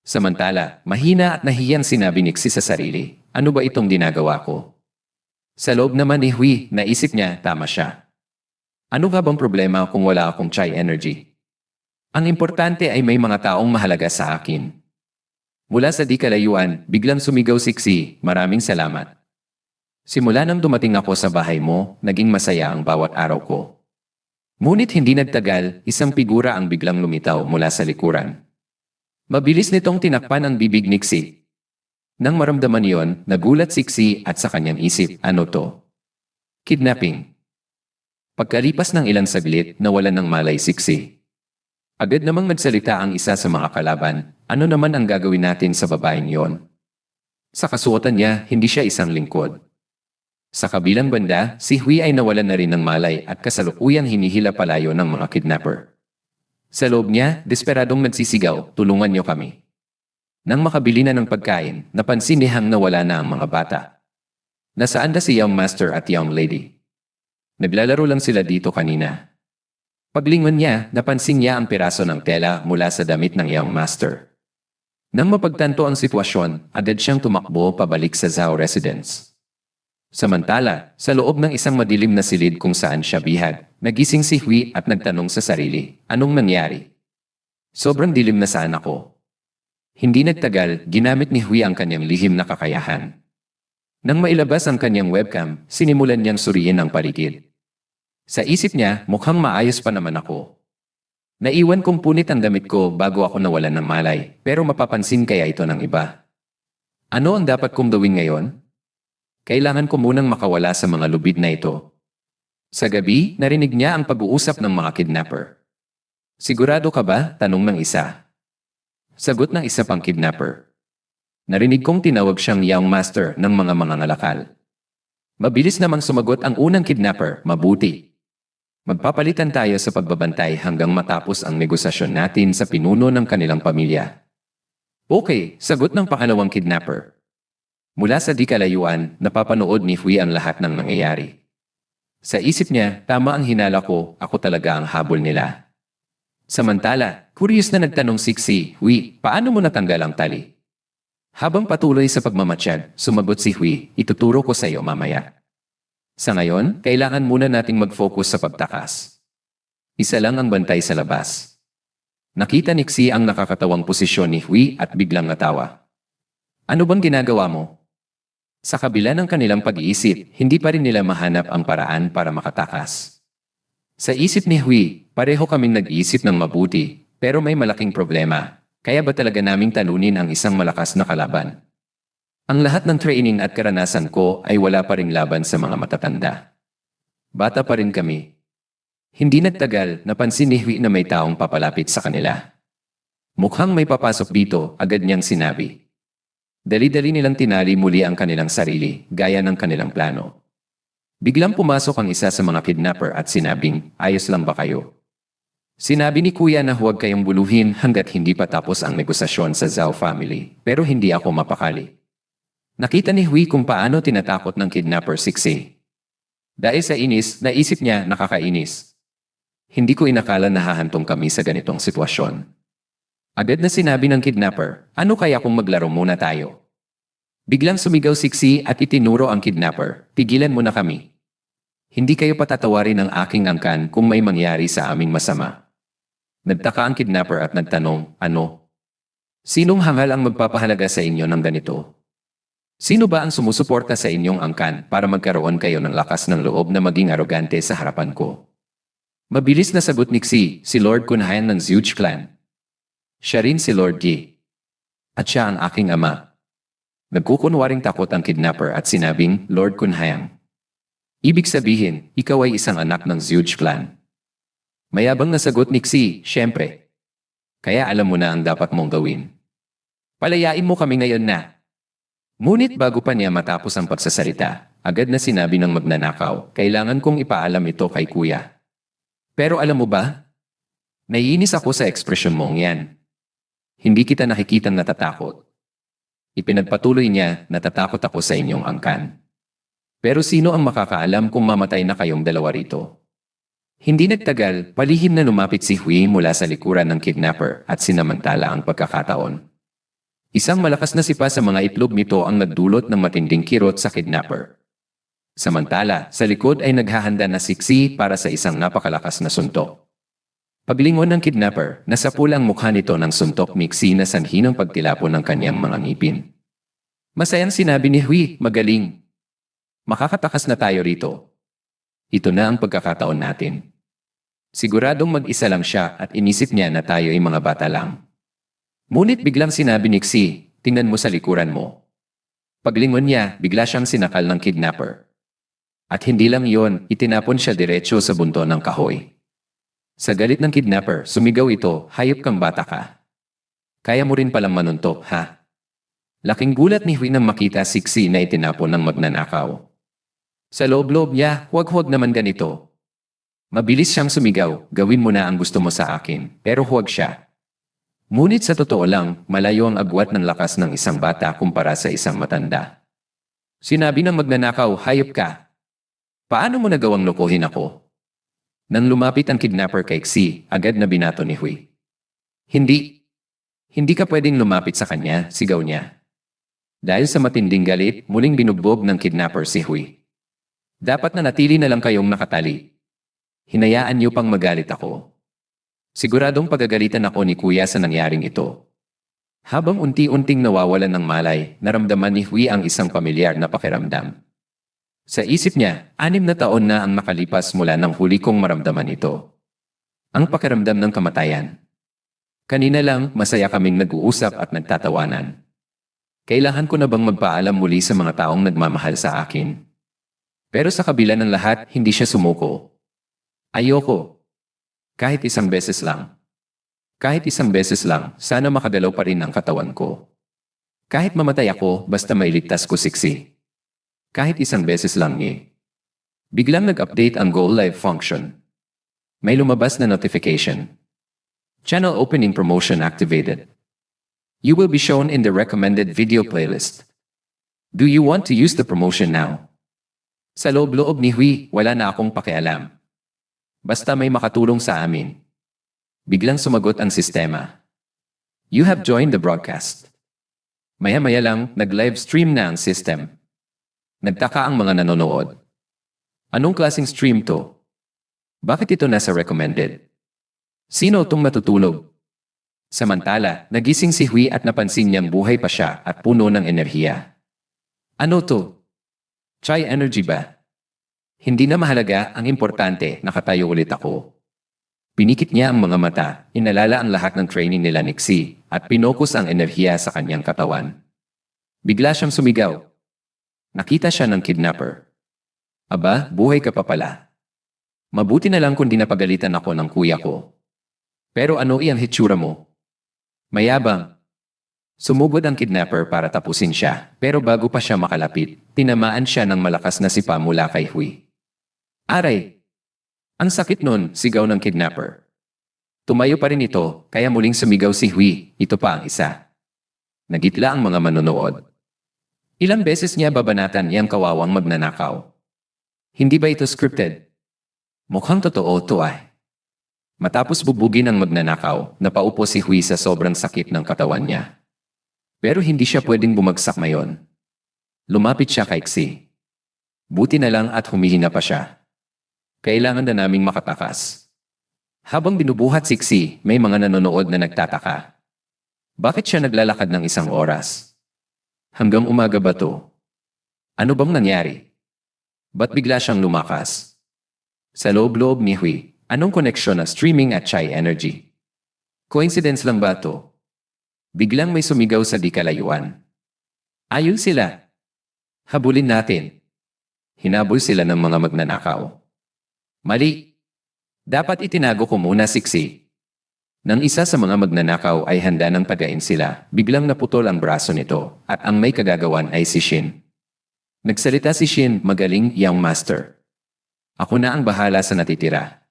Samantala, mahina at nahiyang sinabi ni Xi sa sarili, "Ano ba itong ginagawa ko?" Sa loob naman ni Hui, naisip niya, tama siya. Ano nga bang problema kung wala akong chai energy? Ang importante ay may mga taong mahalaga sa akin. Mula sa di kalayuan, biglang sumigaw si Xi, "Maraming salamat. Simula nang dumating ako sa bahay mo, naging masaya ang bawat araw ko." Ngunit hindi nagtagal, isang figura ang biglang lumitaw mula sa likuran. Mabilis nitong tinakpan ang bibig ni Xi. Nang maramdaman iyon, nagulat si Xi at sa kanyang isip, ano to? Kidnapping. Pagkalipas ng ilang saglit, nawalan ng malay si Xi. Agad namang nagsalita ang isa sa mga kalaban, "Ano naman ang gagawin natin sa babaeng yon?" Sa kasuotan niya, hindi siya isang lingkod. Sa kabilang banda, si Hui ay nawalan na rin ng malay at kasalukuyang hinihila palayo ng mga kidnapper. Sa loob niya, desperadong nagsisigaw, "Tulungan niyo kami." Nang makabili na ng pagkain, napansin ni Hang na wala na ang mga bata. Nasaan na si Young Master at Young Lady? Naglalaro lang sila dito kanina. Paglingon niya, napansin niya ang piraso ng tela mula sa damit ng Young Master. Nang mapagtanto ang sitwasyon, agad siyang tumakbo pabalik sa Zhao residence. Samantala, sa loob ng isang madilim na silid kung saan siya bihag, nagising si Hui at nagtanong sa sarili, "Anong nangyari? Sobrang dilim na saan ako?" Hindi nagtagal, ginamit ni Hui ang kanyang lihim na kakayahan. Nang mailabas ang kanyang webcam, sinimulan niyang suriin ang paligid. Sa isip niya, mukhang maayos pa naman ako. Naiwan kong punit ang damit ko bago ako nawalan ng malay, pero mapapansin kaya ito ng iba. Ano ang dapat kong gawin ngayon? Kailangan ko munang makawala sa mga lubid na ito. Sa gabi, narinig niya ang pag-uusap ng mga kidnapper. "Sigurado ka ba?" tanong ng isa. Sagot ng isa pang kidnapper. "Narinig kong tinawag siyang Young Master ng mga mangangalakal." Mabilis namang sumagot ang unang kidnapper, "Mabuti. Magpapalitan tayo sa pagbabantay hanggang matapos ang negosasyon natin sa pinuno ng kanilang pamilya. Okay, sagot ng pangalawang kidnapper. Mula sa di kalayuan, napapanood ni Hui ang lahat ng nangyayari. Sa isip niya, tama ang hinala ko, ako talaga ang habol nila. Samantala, curious na nagtanong si Hui, paano mo natanggal ang tali? Habang patuloy sa pagmamatsyag, sumagot si Hui, ituturo ko sa iyo mamaya. Sa ngayon, kailangan muna nating mag-focus sa pagtakas. Isa lang ang bantay sa labas. Nakita ni Xi ang nakakatawang posisyon ni Hui at biglang natawa. Ano bang ginagawa mo? Sa kabila ng kanilang pag-iisip, hindi pa rin nila mahanap ang paraan para makatakas. Sa isip ni Hui, pareho kaming nag-iisip ng mabuti, pero may malaking problema. Kaya ba talaga naming talunin ang isang malakas na kalaban? Ang lahat ng training at karanasan ko ay wala pa ring laban sa mga matatanda. Bata pa rin kami. Hindi nagtagal, napansin ni Hui na may taong papalapit sa kanila. Mukhang may papasok dito, agad niyang sinabi. Dali-dali nilang tinali muli ang kanilang sarili, gaya ng kanilang plano. Biglang pumasok ang isa sa mga kidnapper at sinabing, ayos lang ba kayo? Sinabi ni Kuya na huwag kayong buluhin hanggat hindi pa tapos ang negosasyon sa Zhao family, pero hindi ako mapakali. Nakita ni Hui kung paano tinatakot ng kidnapper si Xi. Dahil sa inis, naisip niya nakakainis. Hindi ko inakala na hahantong kami sa ganitong sitwasyon. Agad na sinabi ng kidnapper, ano kaya kung maglaro muna tayo? Biglang sumigaw si Xi at itinuro ang kidnapper, tigilan mo na kami. Hindi kayo patatawarin ng aking angkan kung may mangyari sa aming masama. Nagtaka ang kidnapper at nagtanong, ano? Sinong hangal ang magpapahalaga sa inyo ng ganito? Sino ba ang sumusuporta sa inyong angkan para magkaroon kayo ng lakas ng loob na maging arogante sa harapan ko? Mabilis na sagot ni Xi, si Lord Kunhayan ng Zhuge Clan. Siya rin si Lord Yi. At siya ang aking ama. Nagkukunwaring takot ang kidnapper at sinabing, Lord Kunhayang. Ibig sabihin, ikaw ay isang anak ng Zhuge Clan. Mayabang na sagot ni Xi, syempre. Kaya alam mo na ang dapat mong gawin. Palayain mo kami ngayon na. Ngunit bago pa niya matapos ang pagsasalita, agad na sinabi ng magnanakaw, kailangan kong ipaalam ito kay Kuya. Pero alam mo ba? Naiinis ako sa ekspresyon mong yan. Hindi kita nakikitang natatakot. Ipinagpatuloy niya, natatakot ako sa inyong angkan. Pero sino ang makakaalam kung mamatay na kayong dalawa rito? Hindi nagtagal, palihim na lumapit si Hui mula sa likuran ng kidnapper at sinamantala ang pagkakataon. Isang malakas na sipa sa mga itlog nito ang nagdulot ng matinding kirot sa kidnapper. Samantala, sa likod ay naghahanda na si Xi para sa isang napakalakas na suntok. Paglingon ng kidnapper, nasapul ang mukha nito ng suntok ni Xi na sanhi ng pagtilapon ng kanyang mga ngipin. Masayang sinabi ni Hui, magaling. Makakatakas na tayo rito. Ito na ang pagkakataon natin. Siguradong mag-isa lang siya at inisip niya na tayo ay mga bata lang. Ngunit biglang sinabi ni Xi, tingnan mo sa likuran mo. Paglingon niya, bigla siyang sinakal ng kidnapper. At hindi lang yon, itinapon siya diretso sa bunto ng kahoy. Sa galit ng kidnapper, sumigaw ito, hayop kang bata ka. Kaya mo rin palang manuntok, ha? Laking gulat ni Hui nang makita si Xi na itinapon ng magnanakaw. Sa loob-loob niya, huwag-huwag naman ganito. Mabilis siyang sumigaw, gawin mo na ang gusto mo sa akin, pero huwag siya. Ngunit sa totoo lang, malayo ang agwat ng lakas ng isang bata kumpara sa isang matanda. Sinabi ng magnanakaw, hayop ka. Paano mo nagawang lokohin ako? Nang lumapit ang kidnapper kay Xi, agad na binato ni Hui. Hindi. Hindi ka pwedeng lumapit sa kanya, sigaw niya. Dahil sa matinding galit, muling binugbog ng kidnapper si Hui. Dapat na natili na lang kayong nakatali. Hinayaan niyo pang magalit ako. Siguradong pagagalitan ako ni Kuya sa nangyaring ito. Habang unti-unting nawawalan ng malay, naramdaman ni Hui ang isang pamilyar na pakiramdam. Sa isip niya, 6 na taon na ang nakalipas mula nang huli kong maramdaman ito. Ang pakiramdam ng kamatayan. Kanina lang, masaya kaming nag-uusap at nagtatawanan. Kailangan ko na bang magpaalam muli sa mga taong nagmamahal sa akin? Pero sa kabila ng lahat, hindi siya sumuko. Ayoko. Kahit isang beses lang. Kahit isang beses lang, sana makagalaw pa rin ang katawan ko. Kahit mamatay ako, basta mailigtas ko si Xi. Kahit isang beses lang eh. Biglang nag-update ang Go Live function. May lumabas na notification. Channel opening promotion activated. You will be shown in the recommended video playlist. Do you want to use the promotion now? Sa loob-loob ni Hui, wala na akong pakialam. Basta may makatulong sa amin. Biglang sumagot ang sistema. You have joined the broadcast. Maya-maya lang, nag-live stream na ang system. Nagtaka ang mga nanonood. Anong klaseng stream to? Bakit ito nasa recommended? Sino itong matutulog? Samantala, nagising si Hui at napansin niyang buhay pa siya at puno ng enerhiya. Ano to? Chai energy ba? Hindi na mahalaga, ang importante, nakatayo ulit ako. Pinikit niya ang mga mata, inalala ang lahat ng training nila ni Xi, at pinokus ang enerhiya sa kanyang katawan. Bigla siyang sumigaw. Nakita siya ng kidnapper. Aba, buhay ka pa pala. Mabuti na lang kung di napagalitan ako ng kuya ko. Pero ano iyang hitsura mo? Mayabang. Sumugod ang kidnapper para tapusin siya, pero bago pa siya makalapit, tinamaan siya ng malakas na sipa mula kay Hui. Aray! Ang sakit nun, sigaw ng kidnapper. Tumayo pa rin ito, kaya muling sumigaw si Hui, ito pa ang isa. Nagitla ang mga manonood. Ilang beses niya babanatan iyang kawawang magnanakaw. Hindi ba ito scripted? Mukhang totoo to ay. Matapos bubugin ang magnanakaw, napaupo si Hui sa sobrang sakit ng katawan niya. Pero hindi siya pwedeng bumagsak ngayon. Lumapit siya kay Xi. Buti na lang at humihina pa siya. Kailangan na naming makatakas. Habang binubuhat si Xi, may mga nanonood na nagtataka. Bakit siya naglalakad ng 1 oras? Hanggang umaga ba to? Ano bang nangyari? Ba't bigla siyang lumakas? Sa loob-loob ni Hui, anong koneksyon na streaming at chai energy? Coincidence lang ba to? Biglang may sumigaw sa di kalayuan. Ayun sila. Habulin natin. Hinabol sila ng mga magnanakaw. Mali. Dapat itinago ko muna si Xi. Nang isa sa mga magnanakaw ay handa ng pagain sila, biglang naputol ang braso nito at ang may kagagawan ay si Shin. Nagsalita si Shin, magaling, young master. Ako na ang bahala sa natitira.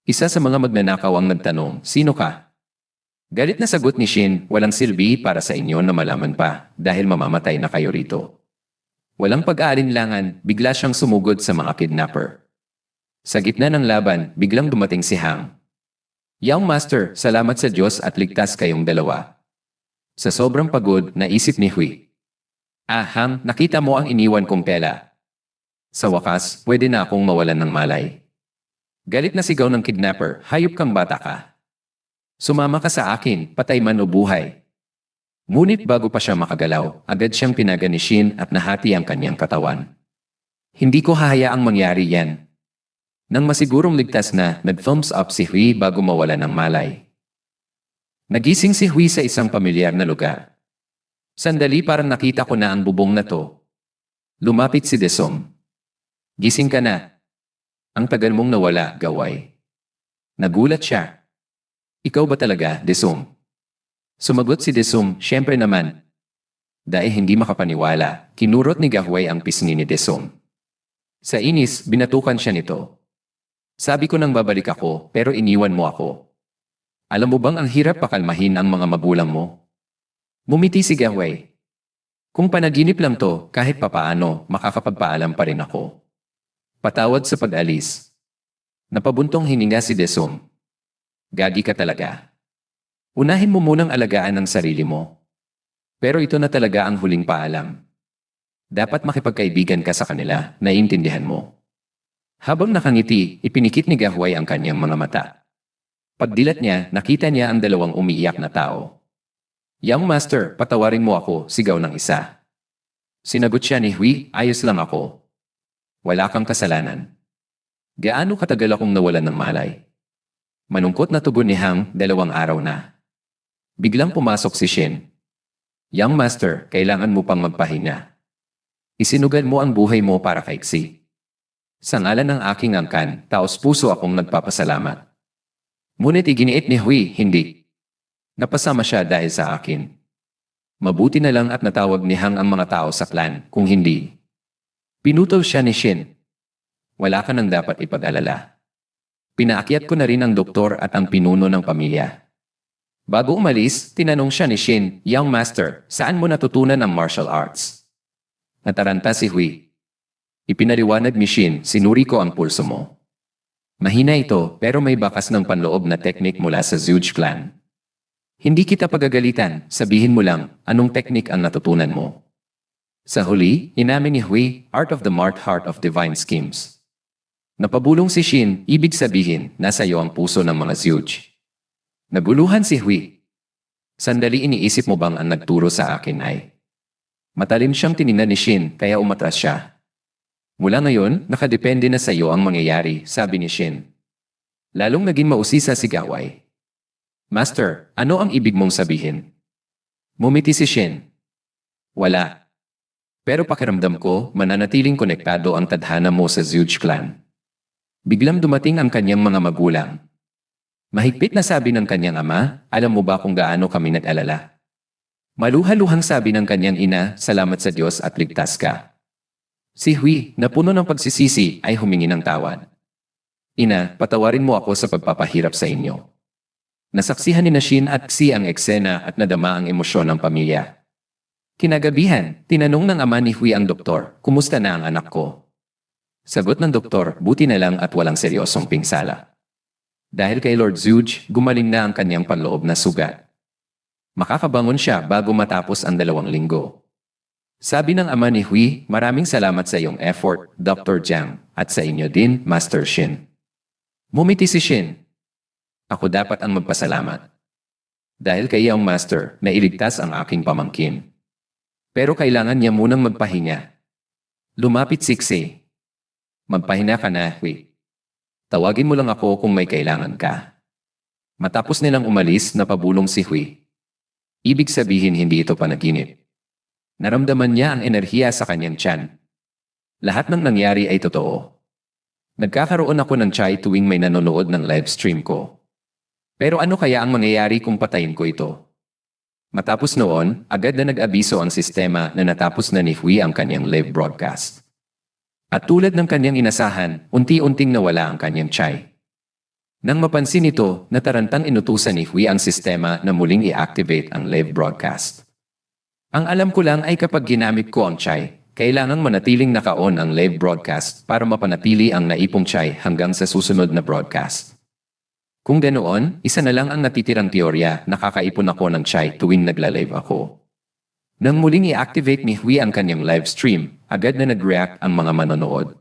Isa sa mga magnanakaw ang nagtanong, sino ka? Galit na sagot ni Shin, walang silbi para sa inyo na malaman pa dahil mamamatay na kayo rito. Walang pag-aalinlangan, bigla siyang sumugod sa mga kidnapper. Sa gitna ng laban, biglang dumating si Hang. Young Master, salamat sa Diyos at ligtas kayong dalawa. Sa sobrang pagod, naisip ni Hui. Ah, Hang, nakita mo ang iniwan kong tela. Sa wakas, pwede na akong mawalan ng malay. Galit na sigaw ng kidnapper, hayop kang bata ka. Sumama ka sa akin, patay man o buhay. Ngunit bago pa siya makagalaw, agad siyang pinaga ni Shin at nahati ang kanyang katawan. Hindi ko hahayaang mangyari yan. Nang masigurong ligtas na, nag-thumbs up si Hui bago mawala ng malay. Nagising si Hui sa isang pamilyar na lugar. Sandali parang nakita ko na ang bubong na to. Lumapit si Desong. Gising ka na. Ang tagal mong nawala, gaway. Nagulat siya. Ikaw ba talaga, Desong? Sumagot si Desong, syempre naman. Dahil hindi makapaniwala, kinurot ni Gahway ang pisngi ni Desong. Sa inis, binatukan siya nito. Sabi ko nang babalik ako, pero iniwan mo ako. Alam mo bang ang hirap pakalmahin ang mga magulang mo? Mumiti si Gahway. Kung panaginip lang to, kahit papaano, makakapagpaalam pa rin ako. Patawad sa pag-alis. Napabuntong hininga si Desong. Gagi ka talaga. Unahin mo munang alagaan ang sarili mo. Pero ito na talaga ang huling paalam. Dapat makipagkaibigan ka sa kanila, naiintindihan mo. Habang nakangiti, ipinikit ni Gahway ang kanyang mga mata. Pagdilat niya, nakita niya ang dalawang umiiyak na tao. Young Master, patawarin mo ako, sigaw ng isa. Sinagot siya ni Hui, ayos lang ako. Wala kang kasalanan. Gaano katagal akong nawalan ng malay? Manungkot na tugon ni Hang, 2 araw na. Biglang pumasok si Shin. Young Master, kailangan mo pang magpahinga. Isinugal mo ang buhay mo para kay Xi. Sa ngalan ng aking angkan, taos-puso akong nagpapasalamat. Ngunit iginiit ni Hui, hindi. Napasama siya dahil sa akin. Mabuti na lang at natawag ni Hang ang mga tao sa clan, kung hindi. Pinutol siya ni Shin. Wala ka nang dapat ipag-alala. Pinaakyat ko na rin ang doktor at ang pinuno ng pamilya. Bago umalis, tinanong siya ni Shin, "Young master, saan mo natutunan ang martial arts?" Nataranta si Hui. Ipinaliwanag ni Shin, "Sinuri ko ang pulso mo. Mahina ito pero may bakas ng panloob na teknik mula sa Zhuge clan. Hindi kita pagagalitan, sabihin mo lang, anong teknik ang natutunan mo?" Sa huli, inamin ni Hui, "Art of the Mart Heart of Divine Schemes." Napabulong si Shin, ibig sabihin, nasa iyo ang puso ng mga Zhuge. Naguluhan si Hui. "Sandali, iniisip mo bang ang nagturo sa akin ay?" Matalim siyang tiningnan ni Shin kaya umatras siya. "Mula ngayon, nakadepende na sa iyo ang mangyayari," sabi ni Shin. Lalong naging mausisa si Gawai. "Master, ano ang ibig mong sabihin?" Mumiti si Shin. "Wala. Pero pakiramdam ko, mananatiling konektado ang tadhana mo sa Zhuge clan." Biglang dumating ang kanyang mga magulang. Mahigpit na sabi ng kanyang ama, "Alam mo ba kung gaano kami nag-alala?" Maluhaluhang sabi ng kanyang ina, "Salamat sa Diyos at ligtas ka." Si Hui, na puno ng pagsisisi, ay humingi ng tawad. "Ina, patawarin mo ako sa pagpapahirap sa inyo." Nasaksihan ni Shin at Xi ang eksena at nadama ang emosyon ng pamilya. Kinagabihan, tinanong ng ama ni Hui ang doktor, "Kumusta na ang anak ko?" Sagot ng doktor, "Buti na lang at walang seryosong pinsala." Dahil kay Lord Zhuge, gumaling na ang kanyang panloob na sugat. Makakabangon siya bago matapos ang 2 linggo. Sabi ng ama ni Hui, "Maraming salamat sa iyong effort, Dr. Jiang, at sa inyo din, Master Shin." Mumiti si Shin. "Ako dapat ang magpasalamat. Dahil kay iyong master, nailigtas ang aking pamangkin. Pero kailangan niya munang magpahinga." Lumapit si Xi. "Magpahinga ka na, Hui. Tawagin mo lang ako kung may kailangan ka." Matapos nilang umalis, napabulong si Hui. Ibig sabihin hindi ito panaginip. Naramdaman niya ang enerhiya sa kanyang tiyan. Lahat ng nangyari ay totoo. Nagkakaroon ako ng chai tuwing may nanonood ng live stream ko. Pero ano kaya ang mangyayari kung patayin ko ito? Matapos noon, agad na nag-abiso ang sistema na natapos na ni Hui ang kanyang live broadcast. At tulad ng kanyang inasahan, unti-unting nawala ang kanyang chai. Nang mapansin ito, natarantang inutusan ni Hui ang sistema na muling i-activate ang live broadcast. "Ang alam ko lang ay kapag ginamit ko ang chai, kailangang manatiling naka-on ang live broadcast para mapanatili ang naipong chai hanggang sa susunod na broadcast. Kung ganoon, isa na lang ang natitirang teorya, nakakaipon ako ng chai tuwing nagla-live ako." Nang muling i-activate ni Hui ang kanyang live stream, agad na nag-react ang mga manonood.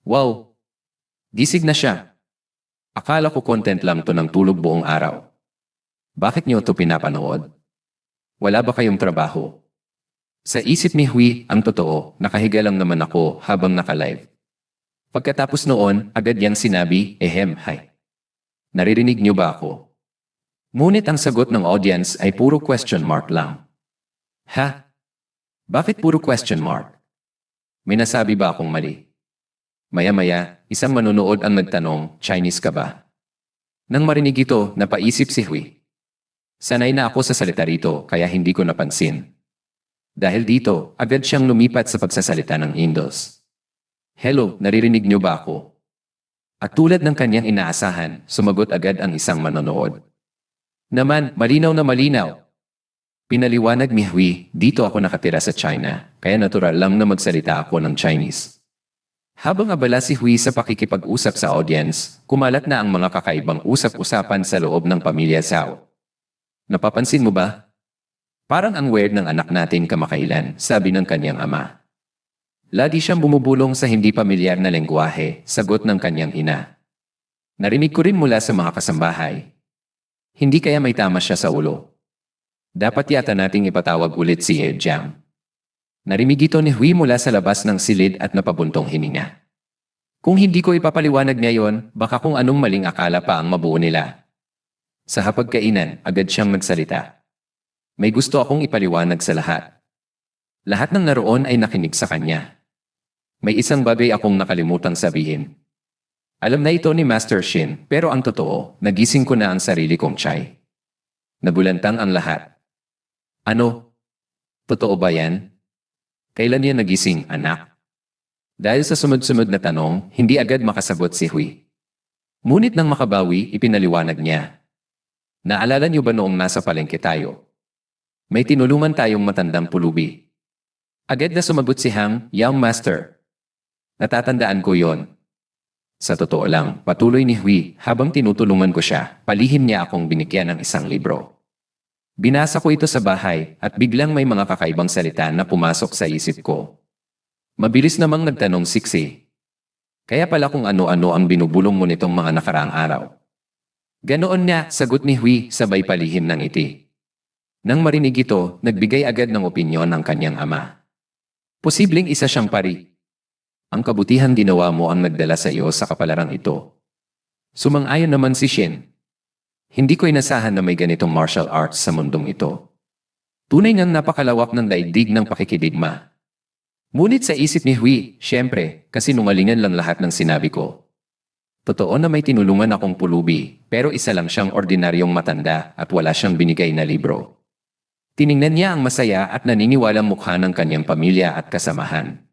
"Wow! Gisig na siya. Akala ko content lang to ng tulog buong araw. Bakit niyo to pinapanood? Wala ba kayong trabaho?" Sa isip ni Hui, ang totoo, nakahiga lang naman ako habang naka-live. Pagkatapos noon, agad niyang sinabi, hi. Naririnig niyo ba ako?" Ngunit ang sagot ng audience ay puro question mark lang. "Ha? Bakit puro question mark? May nasabi ba akong mali?" Maya-maya, isang manonood ang nagtanong, "Chinese ka ba?" Nang marinig ito, napaisip si Hui. Sanay na ako sa salita rito kaya hindi ko napansin. Dahil dito, agad siyang lumipat sa pagsasalita ng Indos. "Hello, naririnig niyo ba ako?" At tulad ng kanyang inaasahan, sumagot agad ang isang manonood. "Naman, malinaw na malinaw." Pinaliwanag ni Hui, "Dito ako nakatira sa China, kaya natural lang na magsalita ako ng Chinese." Habang abala si Hui sa pakikipag-usap sa audience, kumalat na ang mga kakaibang usap-usapan sa loob ng pamilya Zhao. "Napapansin mo ba? Parang ang weird ng anak natin kamakailan," sabi ng kanyang ama. Lagi siyang bumubulong sa hindi pamilyar na lengguwahe, sagot ng kanyang ina. Narinig ko rin mula sa mga kasambahay. Hindi kaya may tama siya sa ulo. Dapat yata nating ipatawag ulit si Jiang. Narinig ito ni Hui mula sa labas ng silid at napabuntong hininga. Kung hindi ko ipapaliwanag ngayon, baka kung anong maling akala pa ang mabuo nila. Sa hapagkainan, agad siyang nagsalita. "May gusto akong ipaliwanag sa lahat." Lahat ng naroon ay nakinig sa kanya. "May isang bagay akong nakalimutang sabihin. Alam na ito ni Master Shin, pero ang totoo, nagising ko na ang sarili kong chai." Nagulantang ang lahat. "Ano? Totoo ba yan? Kailan yan nagising, anak?" Dahil sa sunod-sunod na tanong, hindi agad makasagot si Hui. Ngunit nang makabawi, ipinaliwanag niya. Naalala niyo ba noong nasa palengke tayo? May tinulungan tayong matandang pulubi. Agad na sumagot si Hang, "Young Master. Natatandaan ko yon." Sa totoo lang, patuloy ni Hui, habang tinutulungan ko siya, palihim niya akong binigyan ng isang libro. Binasa ko ito sa bahay at biglang may mga kakaibang salita na pumasok sa isip ko. Mabilis namang nagtanong Siksi. Kaya pala kung ano-ano ang binubulong mo nitong mga nakaraang araw. Ganoon niya, sagot ni Hui sabay palihim ng ngiti. Nang marinig ito, nagbigay agad ng opinyon ng kanyang ama. Posibleng isa siyang pari. Ang kabutihan ginawa mo ang nagdala sa iyo sa kapalarang ito. Sumang-ayon naman si Shin. Hindi ko inasahan na may ganitong martial arts sa mundong ito. Tunay ngang napakalawak ng daigdig ng pakikidigma. Ngunit sa isip ni Hui, syempre, kasinungalingan lang lahat ng sinabi ko. Totoo na may tinulungan akong pulubi, pero isa lang siyang ordinaryong matanda at wala siyang binigay na libro. Tiningnan niya ang masaya at naniniwalang mukha ng kanyang pamilya at kasamahan.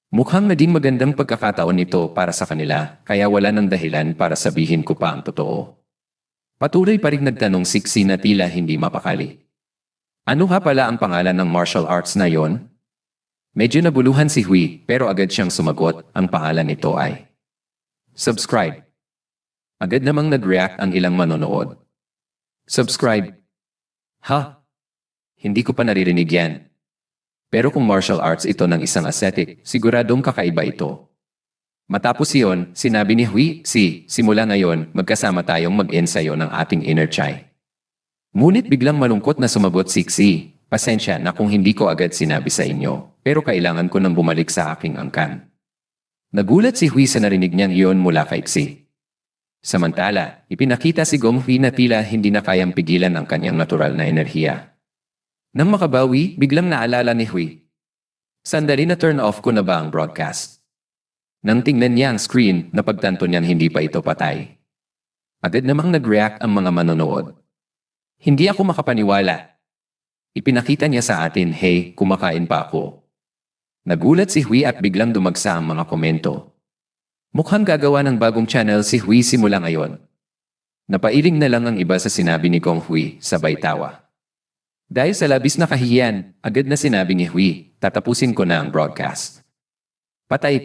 Mukhang naging magandang pagkakataon nito para sa kanila, kaya wala ng dahilan para sabihin ko pa ang totoo. Patuloy pa rin nagtanong Siksi na tila hindi mapakali. Ano nga pala ang pangalan ng martial arts na yon? Medyo nabuluhan si Hui, pero agad siyang sumagot, ang pangalan nito ay subscribe. Agad namang nag-react ang ilang manonood. Subscribe. Ha? Hindi ko pa naririnig yan. Pero kung martial arts ito ng isang ascetic, siguradong kakaiba ito. Matapos iyon, sinabi ni Hui, simula ngayon, magkasama tayong mag-ensayo ng ating inner chai. Ngunit biglang malungkot na sumagot si Xi, pasensya na kung hindi ko agad sinabi sa inyo, pero kailangan ko nang bumalik sa aking angkan. Nagulat si Hui sa narinig niyang iyon mula kay Xi. Samantala, ipinakita si Gong Hui na tila hindi na kayang pigilan ang kanyang natural na enerhiya. Nang makabawi, biglang naalala ni Hui. Sandali na turn off ko na ba ang broadcast? Nang tingnan niya ang screen, napagtanto niyang hindi pa ito patay. Agad namang nag-react ang mga manonood. Hindi ako makapaniwala. Ipinakita niya sa atin, hey, kumakain pa ako. Nagulat si Hui at biglang dumagsa ang mga komento. Mukhang gagawa ng bagong channel si Hui simula ngayon. Napailing na lang ang iba sa sinabi ni Gong Hui, sabay tawa. Dahil sa labis na kahihiyan, agad na sinabi ni Hui, tatapusin ko na ang broadcast. Patay.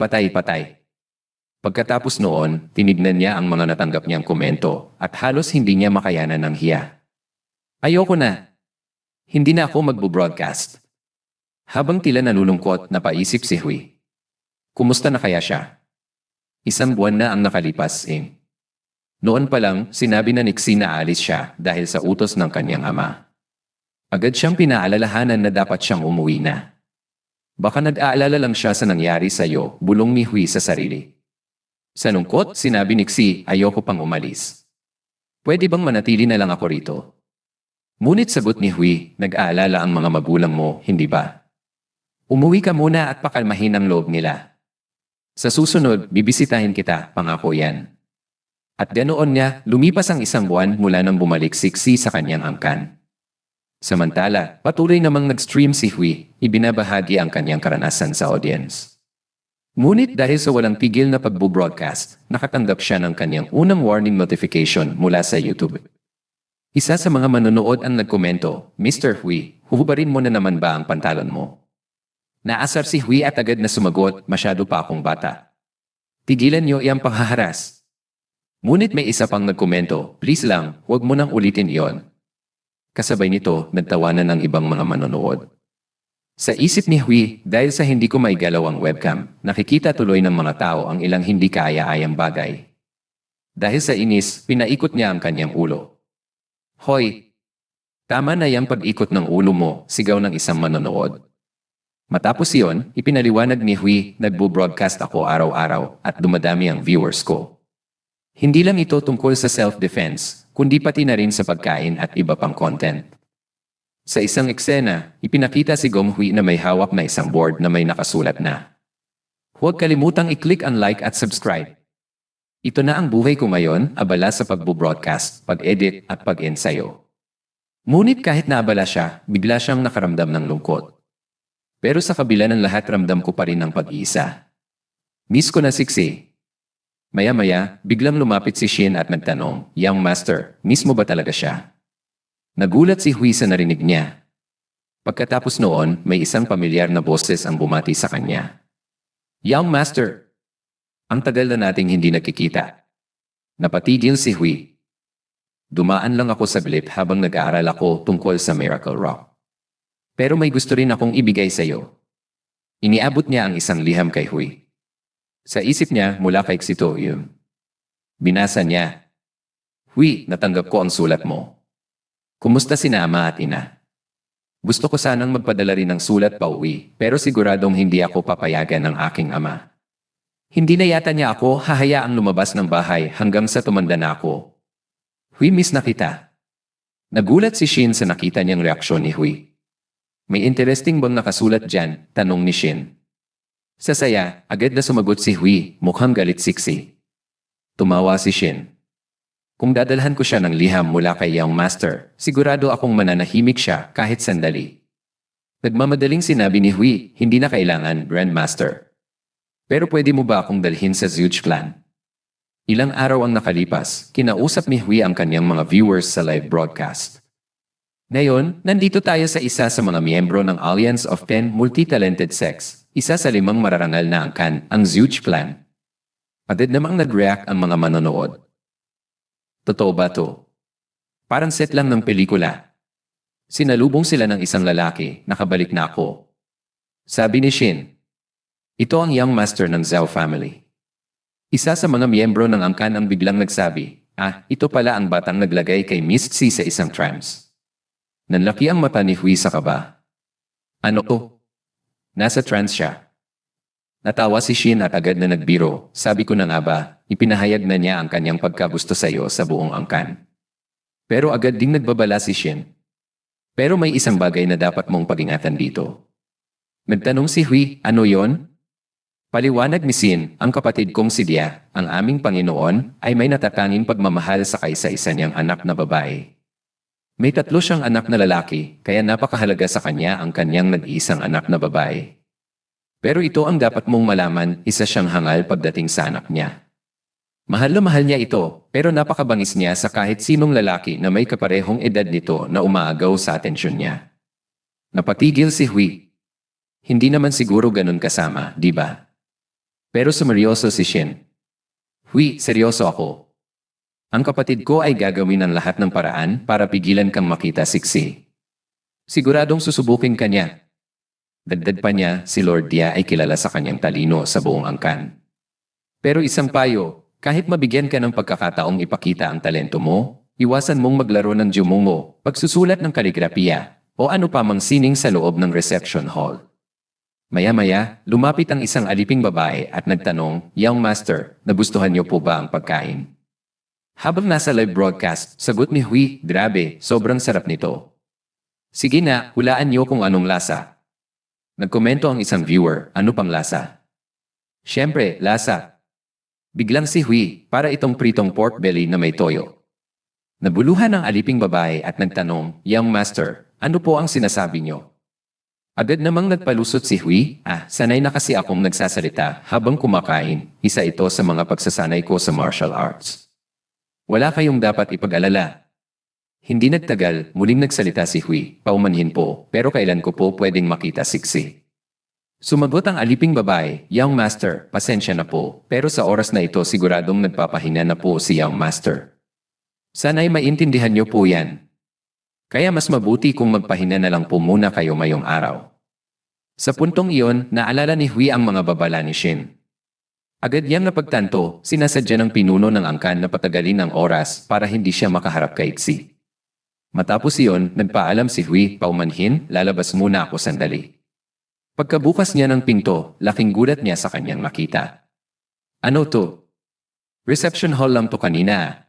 Pagkatapos noon, tinignan niya ang mga natanggap niyang komento at halos hindi niya makayanan ng hiya. Ayoko na. Hindi na ako magbo-broadcast. Habang tila nalulungkot, napaisip si Hui. Kumusta na kaya siya? 1 buwan na ang nakalipas Noon pa lang, sinabi na ni Xi na alis siya dahil sa utos ng kanyang ama. Agad siyang pinaalalahanan na dapat siyang umuwi na. Baka nag-aalala lang siya sa nangyari sa iyo, bulong ni Hui sa sarili. Sa lungkot, sinabi ni Xi, ayoko pang umalis. Pwede bang manatili na lang ako rito? Ngunit sagot ni Hui, nag-aalala ang mga magulang mo, hindi ba? Umuwi ka muna at pakalmahin ang loob nila. Sa susunod, bibisitahin kita, pangako yan. At ganoon niya, lumipas ang 1 buwan mula nang bumalik si Xi sa kanyang angkan. Samantala, patuloy namang nag-stream si Hui, ibinabahagi ang kanyang karanasan sa audience. Ngunit dahil sa walang tigil na pagbo-broadcast, nakatanggap siya ng kanyang unang warning notification mula sa YouTube. Isa sa mga manonood ang nagkomento, Mr. Hui, huhubarin mo na naman ba ang pantalon mo? Naasar si Hui at agad na sumagot, masyado pa akong bata. Tigilan niyo iyang panghaharas. Ngunit may isa pang nagkomento, please lang, huwag mo nang ulitin iyon. Kasabay nito, nagtawanan ng ibang mga manonood. Sa isip ni Hui, dahil sa hindi ko maigalaw ang webcam, nakikita tuloy ng mga tao ang ilang hindi kaaya-ayang bagay. Dahil sa inis, pinaikot niya ang kanyang ulo. Hoy! Tama na yang pag-ikot ng ulo mo, sigaw ng isang manonood. Matapos iyon, ipinaliwanag ni Hui, nagbo-broadcast ako araw-araw at dumadami ang viewers ko. Hindi lang ito tungkol sa self-defense, kundi pati na rin sa pagkain at iba pang content. Sa isang eksena, ipinakita si Gong Hui na may hawak na isang board na may nakasulat na, huwag kalimutang i-click ang like at subscribe. Ito na ang buhay ko ngayon, abala sa pagbo-broadcast, pag-edit at pag-ensayo. Ngunit kahit naabala siya, bigla siyang nakaramdam ng lungkot. Pero sa kabila ng lahat ramdam ko pa rin ang pag-iisa. Miss ko na si Xi. Maya-maya, biglang lumapit si Shin at nagtanong, "Young Master, mismo ba talaga siya?" Nagulat si Hui sa narinig niya. Pagkatapos noon, may isang pamilyar na boses ang bumati sa kanya. "Young Master, ang tagal na nating hindi nagkikita." Napatigil si Hui. "Dumaan lang ako sa blip habang nag-aaral ako tungkol sa Miracle Rock. Pero may gusto rin akong ibigay sa iyo." Iniabot niya ang isang liham kay Hui. Sa isip niya mula kay Xito yun. Binasa niya. "Hui, natanggap ko ang sulat mo. Kumusta sina ama at ina? Gusto ko sanang magpadala rin ng sulat pa uwi, pero siguradong hindi ako papayagan ng aking ama. Hindi na yata niya ako hahayaang lumabas ng bahay hanggang sa tumanda na ako. Hui, miss na kita." Nagulat si Shin sa nakita niyang reaksyon ni Hui. "May interesting bang nakasulat dyan?" tanong ni Shin. Sa saya, agad na sumagot si Hui, mukhang galit siksi. Tumawa si Shin. "Kung dadalhan ko siya ng liham mula kay Young Master, sigurado akong mananahimik siya kahit sandali." Nagmamadaling sinabi ni Hui, "Hindi na kailangan, Grandmaster. Pero pwede mo ba akong dalhin sa Zhuge Clan?" Ilang araw ang nakalipas, kinausap ni Hui ang kanyang mga viewers sa live broadcast. Ngayon, nandito tayo sa isa sa mga miyembro ng Alliance of 10 Multi-Talented Sex, isa sa 5 mararangal na angkan, ang Zhuge Clan. Agad namang nag-react ang mga manonood. "Totoo ba to? Parang set lang ng pelikula." Sinalubong sila ng isang lalaki, "Nakabalik na ako." Sabi ni Shin. Ito ang Young Master ng Zhao family. Isa sa mga miyembro ng angkan ang biglang nagsabi, ito pala ang batang naglagay kay Miss C sa isang trance." Nanlaki ang mata ni Hui sa kaba. "Ano to? Nasa trance siya." Natawa si Shin at agad na nagbiro, "Sabi ko na nga ba, ipinahayag na niya ang kanyang pagkagusto sa iyo sa buong angkan." Pero agad ding nagbabala si Shin. "Pero may isang bagay na dapat mong pag-ingatan dito." Nagtanong si Hui, "Ano yon?" Paliwanag ni Shin, "Ang kapatid kong si Dia, ang aming Panginoon, ay may natatanging pagmamahal sa kaisa-isa niyang anak na babae. May 3 siyang anak na lalaki, kaya napakahalaga sa kanya ang kanyang nag-iisang anak na babae. Pero ito ang dapat mong malaman, isa siyang hangal pagdating sa anak niya. Mahal na mahal niya ito, pero napakabangis niya sa kahit sinong lalaki na may kaparehong edad nito na umaagaw sa atensyon niya." Napatigil si Hui. Hindi naman siguro ganun kasama, di ba? Pero sumeryoso si Shin. "Hui, seryoso ako. Ang kapatid ko ay gagawin ang lahat ng paraan para pigilan kang makita siksi. Siguradong susubukin ka niya." Dagdag pa niya, si Lord Dia ay kilala sa kanyang talino sa buong angkan. Pero isang payo, kahit mabigyan ka ng pagkakataong ipakita ang talento mo, iwasan mong maglaro ng jumongo, pagsusulat ng kaligrafiya, o ano pa mang sining sa loob ng reception hall. Maya-maya, lumapit ang isang aliping babae at nagtanong, "Young Master, nagustuhan niyo po ba ang pagkain?" Habang nasa live broadcast, sagot ni Hui, "Grabe, sobrang sarap nito." "Sige na, hulaan niyo kung anong lasa." Nagkomento ang isang viewer, "Ano pang lasa?" "Siyempre, lasa." Biglang si Hui, "Para itong pritong pork belly na may toyo." Nabuluhan ang aliping babae at nagtanong, "Young Master, ano po ang sinasabi niyo?" Agad namang nagpalusot si Hui, sanay na kasi akong nagsasalita habang kumakain, isa ito sa mga pagsasanay ko sa martial arts. Wala kayong dapat ipag-alala." Hindi nagtagal, muling nagsalita si Hui, "Paumanhin po, pero kailan ko po pwedeng makita siksi?" Sumagot ang aliping babae, "Young Master, pasensya na po, pero sa oras na ito siguradong nagpapahinga na po si Young Master. Sana'y maintindihan niyo po yan. Kaya mas mabuti kung magpahinga na lang po muna kayo mayong araw." Sa puntong iyon, naalala ni Hui ang mga babala ni Shin. Agad niyang napagtanto, sinasadya ng pinuno ng angkan na patagalin ang oras para hindi siya makaharap kay Xi. Matapos iyon, nagpaalam si Hui, "Paumanhin, lalabas muna ako sandali." Pagkabukas niya ng pinto, laking gulat niya sa kanyang makita. "Ano to? Reception hall lang to kanina."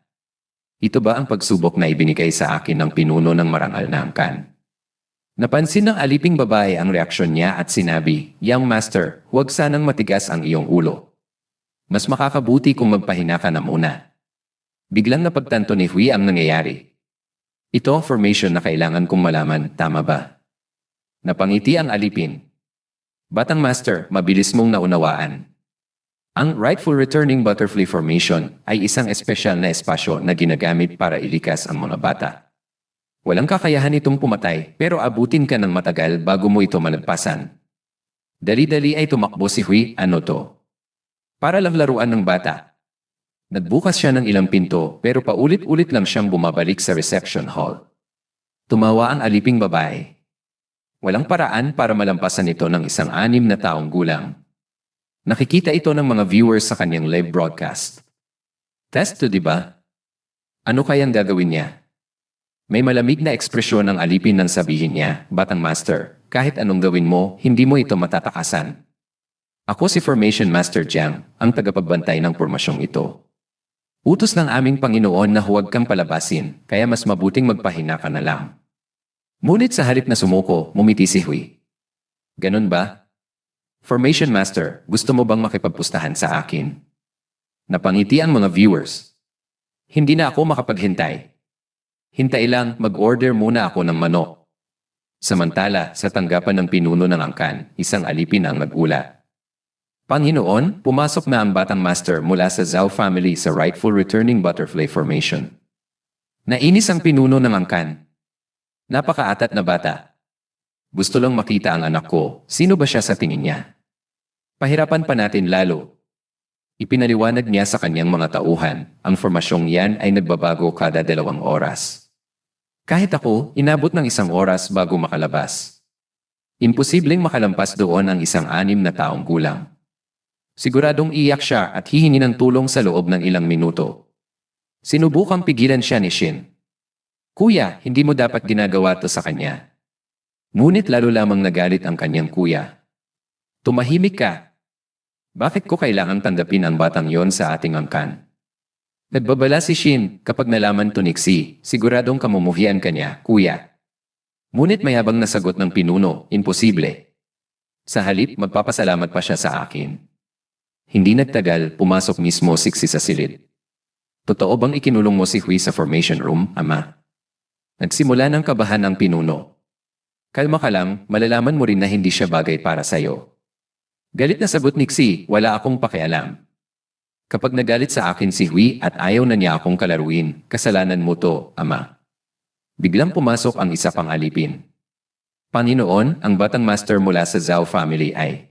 Ito ba ang pagsubok na ibinigay sa akin ng pinuno ng marangal na angkan? Napansin ng aliping babae ang reaksyon niya at sinabi, "Young Master, huwag sanang matigas ang iyong ulo. Mas makakabuti kung magpahinga ka na muna." Biglang napagtanto ni Hui ang nangyayari. "Ito ang formation na kailangan kong malaman, tama ba?" Napangiti ang alipin. "Batang Master, mabilis mong naunawaan. Ang rightful returning butterfly formation ay isang espesyal na espasyo na ginagamit para ilikas ang mga bata. Walang kakayahan itong pumatay pero abutin ka ng matagal bago mo ito malagpasan. Dali-dali ay tumakbo si Hui, ano to? Para lang laruan ng bata. Nagbukas siya ng ilang pinto pero paulit-ulit lang siyang bumabalik sa reception hall. Tumawa ang aliping babae. Walang paraan para malampasan ito ng isang 6 na taong gulang. Nakikita ito ng mga viewers sa kanyang live broadcast. Test to, di ba? Ano kayang gagawin niya? May malamig na ekspresyon ng alipin nang sabihin niya, Batang Master, kahit anong gawin mo, hindi mo ito matatakasan. Ako si Formation Master Jiang, ang tagapagbantay ng pormasyong ito. Utos ng aming Panginoon na huwag kang palabasin, kaya mas mabuting magpahina ka na lang. Ngunit sa halip na sumuko, mumiti si Hui. Ganun ba? Formation Master, gusto mo bang makipagpustahan sa akin? Napangiti ang mga viewers. Hindi na ako makapaghintay. Hintay lang, mag-order muna ako ng manok. Samantala, sa tanggapan ng pinuno ng angkan, isang alipin ang nag-ula. Panginoon, pumasok na ang Batang Master mula sa Zhao family sa rightful returning butterfly formation. Nainis ang pinuno ng angkan. Napakaatat na bata. Gusto lang makita ang anak ko, sino ba siya sa tingin niya? Pahirapan pa natin lalo. Ipinaliwanag niya sa kanyang mga tauhan, ang formasyong yan ay nagbabago kada 2 oras. Kahit ako, inabot ng 1 oras bago makalabas. Imposibleng makalampas doon ang isang 6 na taong gulang. Siguradong iyak siya at hihingi ng tulong sa loob ng ilang minuto. Sinubukang pigilan siya ni Shin. Kuya, hindi mo dapat ginagawa to sa kanya. Ngunit lalo lamang nagalit ang kanyang kuya. Tumahimik ka. Bakit ko kailangang tanggapin ang batang yon sa ating angkan? Nagbabala si Shin, kapag nalaman to ni Xi, siguradong kamumuhian ka niya, kuya. Ngunit mayabang na sagot ng pinuno, imposible. Sa halip, magpapasalamat pa siya sa akin. Hindi nagtagal, pumasok mismo si Xi sa silid. Totoo bang ikinulong mo si Hui sa formation room, ama? Nagsimula ng kabahan ang pinuno. Kalma ka lang, malalaman mo rin na hindi siya bagay para sa'yo. Galit na sagot ni Xi, wala akong pakialam. Kapag nagalit sa akin si Hui at ayaw na niya akong kalaruin, kasalanan mo to, ama. Biglang pumasok ang isa pang alipin. Panginoon, ang Batang Master mula sa Zhao family ay.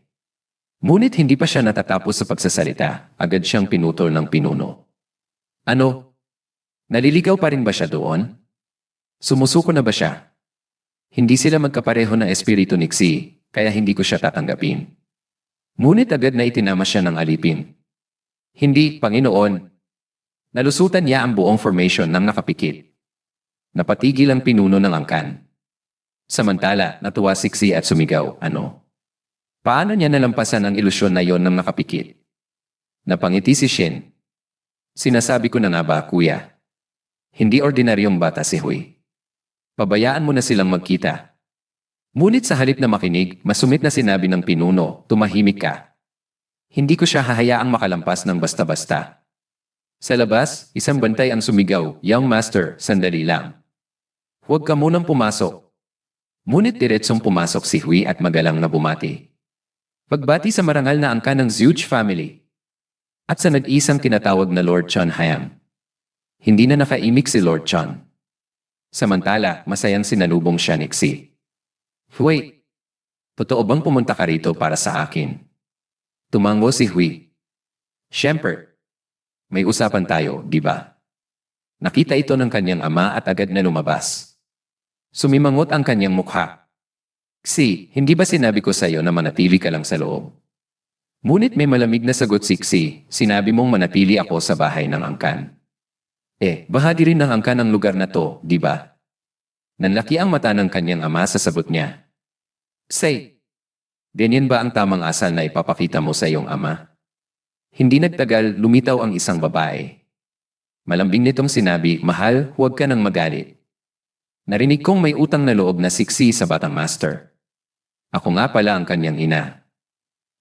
Ngunit hindi pa siya natatapos sa pagsasalita, agad siyang pinutol ng pinuno. Ano? Naliligaw pa rin ba siya doon? Sumusuko na ba siya? Hindi sila magkapareho na espiritu ni Xi, kaya hindi ko siya tatanggapin. Ngunit agad na itinama siya ng alipin. Hindi, Panginoon. Nalusutan niya ang buong formation ng nakapikit. Napatigil ang pinuno ng angkan. Samantala, natuwa si Xi at sumigaw, ano? Paano niya nalampasan ang ilusyon na yon ng nakapikit? Napangiti si Shin. Sinasabi ko na nga ba, kuya? Hindi ordinaryong bata si Hui. Pabayaan mo na silang magkita. Ngunit sa halip na makinig, masumit na sinabi ng pinuno, tumahimik ka. Hindi ko siya hahayaang makalampas ng basta-basta. Sa labas, isang bantay ang sumigaw, Young Master, sandali lang. Huwag ka munang pumasok. Ngunit diretsong pumasok si Hui at magalang na bumati. Pagbati sa marangal na angkan ng Zhuge family. At sa nag-isang tinatawag na Lord Chun Hayam. Hindi na nakaimik si Lord Chun. Samantala, masayang sinalubong siya ni Xi. Hui, totoo bang pumunta ka rito para sa akin? Tumango si Hui. Siyempre. May usapan tayo, di ba? Nakita ito ng kanyang ama at agad na lumabas. Sumimangot ang kanyang mukha. Xi, hindi ba sinabi ko sa iyo na manatili ka lang sa loob? Ngunit may malamig na sagot si Xi, sinabi mong manatili ako sa bahay ng angkan. Bahagi rin ng angkan ang lugar na to, di ba? Nanlaki ang mata ng kanyang ama sa sagot niya. Say, ganyan ba ang tamang asal na ipapakita mo sa iyong ama? Hindi nagtagal, lumitaw ang isang babae. Malambing nitong sinabi, mahal, huwag ka nang magalit. Narinig kong may utang na loob na siksi sa Batang Master. Ako nga pala ang kanyang ina.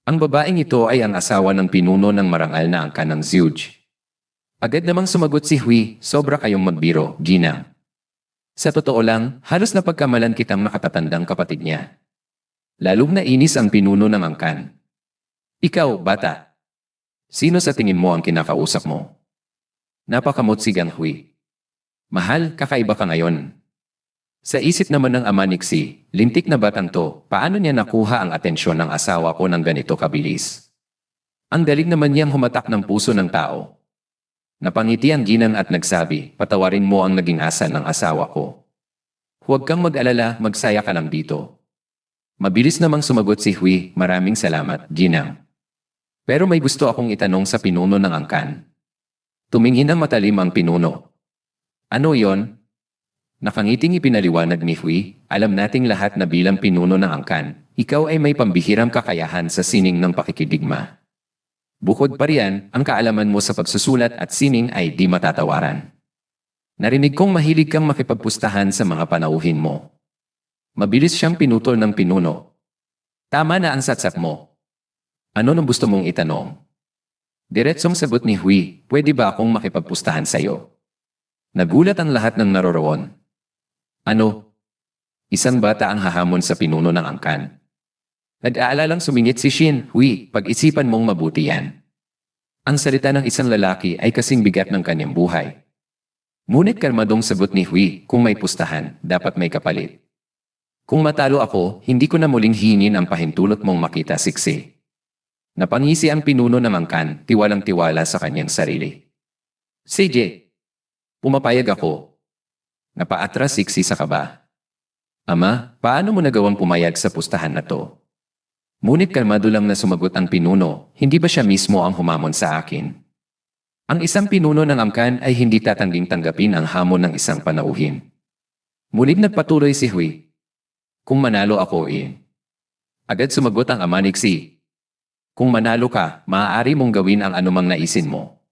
Ang babaeng ito ay ang asawa ng pinuno ng marangal na angkan ng Zhuge. Agad namang sumagot si Hui, sobra kayong magbiro, Ginang. Sa totoo lang, halos napagkamalan kitang nakatatandang kapatid niya. Lalong nainis ang pinuno ng angkan. Ikaw, bata. Sino sa tingin mo ang kinakausap mo? Napakamot si Gang Hui. Mahal, kakaiba ka ngayon. Sa isip naman ng ama ni Xi, lintik na batang to, paano niya nakuha ang atensyon ng asawa ko ng ganito kabilis? Ang galing naman niyang humatak ng puso ng tao. Napangiti ang ginang at nagsabi, patawarin mo ang naging asa ng asawa ko. Huwag kang mag-alala, magsaya ka lang dito. Mabilis namang sumagot si Hui, maraming salamat, ginang. Pero may gusto akong itanong sa pinuno ng angkan. Tumingin ang matalim ang pinuno. Ano yon? Nakangiting ipinaliwanag ni Hui, alam nating lahat na bilang pinuno ng angkan, ikaw ay may pambihirang kakayahan sa sining ng pakikidigma. Bukod pa riyan, ang kaalaman mo sa pagsusulat at sining ay di matatawaran. Narinig kong mahilig kang makipagpustahan sa mga panauhin mo. Mabilis siyang pinutol ng pinuno. Tama na ang satsat mo. Ano nang gusto mong itanong? Diretsong sagot ni Hui, pwede ba akong makipagpustahan sa'yo? Nagulat ang lahat ng naroroon. Ano? Isang bata ang hahamon sa pinuno ng angkan. Nag-aalalang sumingit si Shin, Hui, pag-isipan mong mabuti yan. Ang salita ng isang lalaki ay kasing bigat ng kanyang buhay. Ngunit kalmadong sagot ni Hui, kung may pustahan, dapat may kapalit. Kung matalo ako, hindi ko na muling hingin ang pahintulot mong makita siksi. Napangisi ang pinuno ng angkan, tiwalang-tiwala sa kanyang sarili. CJ, pumapayag ako. Napaatras siksi sa kaba. Ama, paano mo nagawang pumayag sa pustahan na to? Ngunit kalmado lang na sumagot ang pinuno, hindi ba siya mismo ang humamon sa akin? Ang isang pinuno ng angkan ay hindi tatangging tanggapin ang hamon ng isang panauhin. Muling nagpatuloy si Hui. Kung manalo ako Agad sumagot ang ama ni Xi. Kung manalo ka, maaari mong gawin ang anumang naisin mo.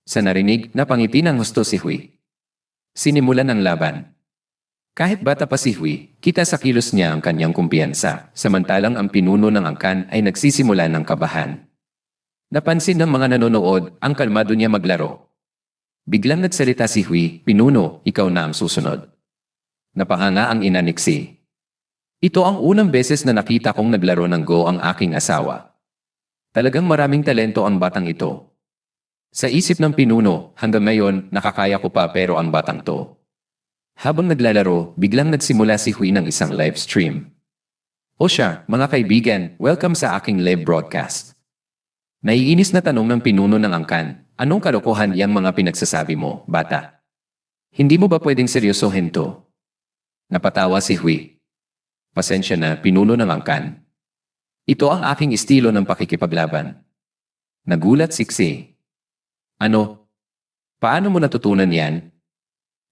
Sa narinig, napangiti ng husto si Hui. Sinimulan ang laban. Kahit bata pa si Hui, kita sa kilos niya ang kanyang kumpiyansa, samantalang ang pinuno ng angkan ay nagsisimula ng kabahan. Napansin ng mga nanonood, ang kalmado niya maglaro. Biglang nagsalita si Hui, pinuno, ikaw na ang susunod. Napanganga ang ina ni Xi. Ito ang unang beses na nakita kong naglaro ng Go ang aking asawa. Talagang maraming talento ang batang ito. Sa isip ng pinuno, hanggang ngayon, nakakaya ko pa pero ang batang to. Habang naglalaro, biglang nagsimula si Hui ng isang live stream. O siya, mga kaibigan, welcome sa aking live broadcast. Naiinis na tanong ng pinuno ng angkan, anong kalokohan yang mga pinagsasabi mo, bata? Hindi mo ba pwedeng seryosohin to? Napatawa si Hui. Pasensya na, pinuno ng angkan. Ito ang aking estilo ng pakikipaglaban. Nagulat si Xi. Ano? Paano mo natutunan yan?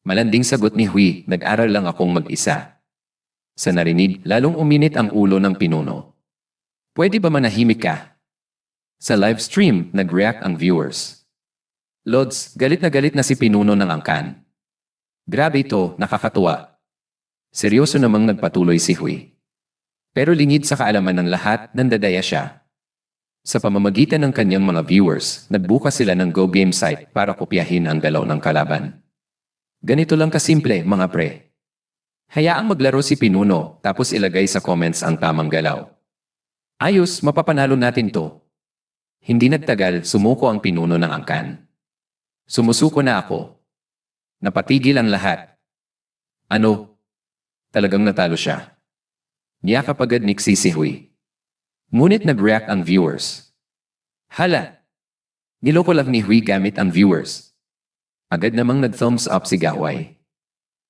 Malanding sagot ni Hui, nag-aral lang akong mag-isa. Sa narinig, lalong uminit ang ulo ng pinuno. Pwede ba manahimik ka? Sa live stream, nag-react ang viewers. Lods, galit na si pinuno ng angkan. Grabe ito, nakakatuwa. Seryoso namang nagpatuloy si Hui. Pero lingid sa kaalaman ng lahat, nandadaya siya. Sa pamamagitan ng kanyang mga viewers, nagbukas sila ng Go Game site para kopyahin ang galaw ng kalaban. Ganito lang kasimple, mga pre. Hayaang maglaro si pinuno, tapos ilagay sa comments ang tamang galaw. Ayos, mapapanalo natin to. Hindi nagtagal, sumuko ang pinuno ng angkan. Sumusuko na ako. Napatigil ang lahat. Ano? Talagang natalo siya. Niyakap agad ni Xi si Hui. Ngunit nag-react ang viewers. Hala! Niloko lang ni Hui gamit ang viewers. Agad namang nag-thumbs up si Gawai.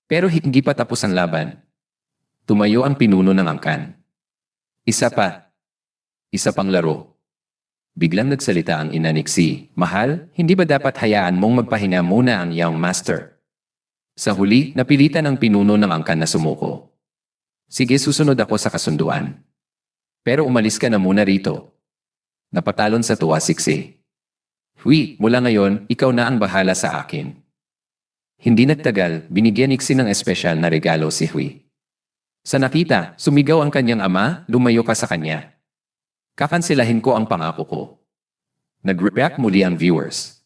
Pero hindi pa tapos ang laban. Tumayo ang pinuno ng angkan. Isa pa. Isa pang laro. Biglang nagsalita ang ina ni Xi, mahal, hindi ba dapat hayaan mong magpahinga muna ang iyong master? Sa huli, napilitan ang pinuno ng angkan na sumuko. Sige, susunod ako sa kasunduan. Pero umalis ka na muna rito. Napatalon sa tuwa si Xi. Hui, mula ngayon, ikaw na ang bahala sa akin. Hindi nagtagal, binigyan ni Xi ng espesyal na regalo si Hui. Sa nakita, sumigaw ang kanyang ama, lumayo ka sa kanya. Kakansilahin ko ang pangako ko. Nag-react muli ang viewers.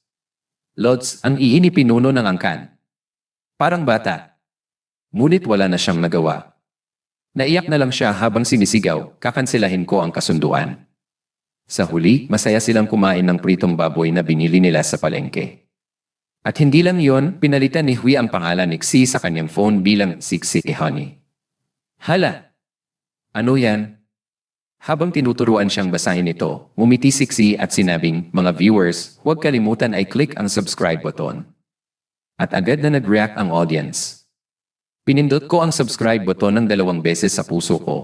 Lods, ang iini pinuno ng angkan. Parang bata. Ngunit wala na siyang nagawa. Naiyak na lang siya habang sinisigaw, kakansilahin ko ang kasunduan. Sa huli, masaya silang kumain ng pritong baboy na binili nila sa palengke. At hindi lang yon, pinalitan ni Hui ang pangalan ni Xi sa kanyang phone bilang Sixi Honey. Hala! Ano yan? Habang tinuturuan siyang basahin ito, ngumiti si Xi at sinabing, mga viewers, huwag kalimutan ay click ang subscribe button. At agad na nag-react ang audience. Pinindot ko ang subscribe button ng 2 beses sa puso ko.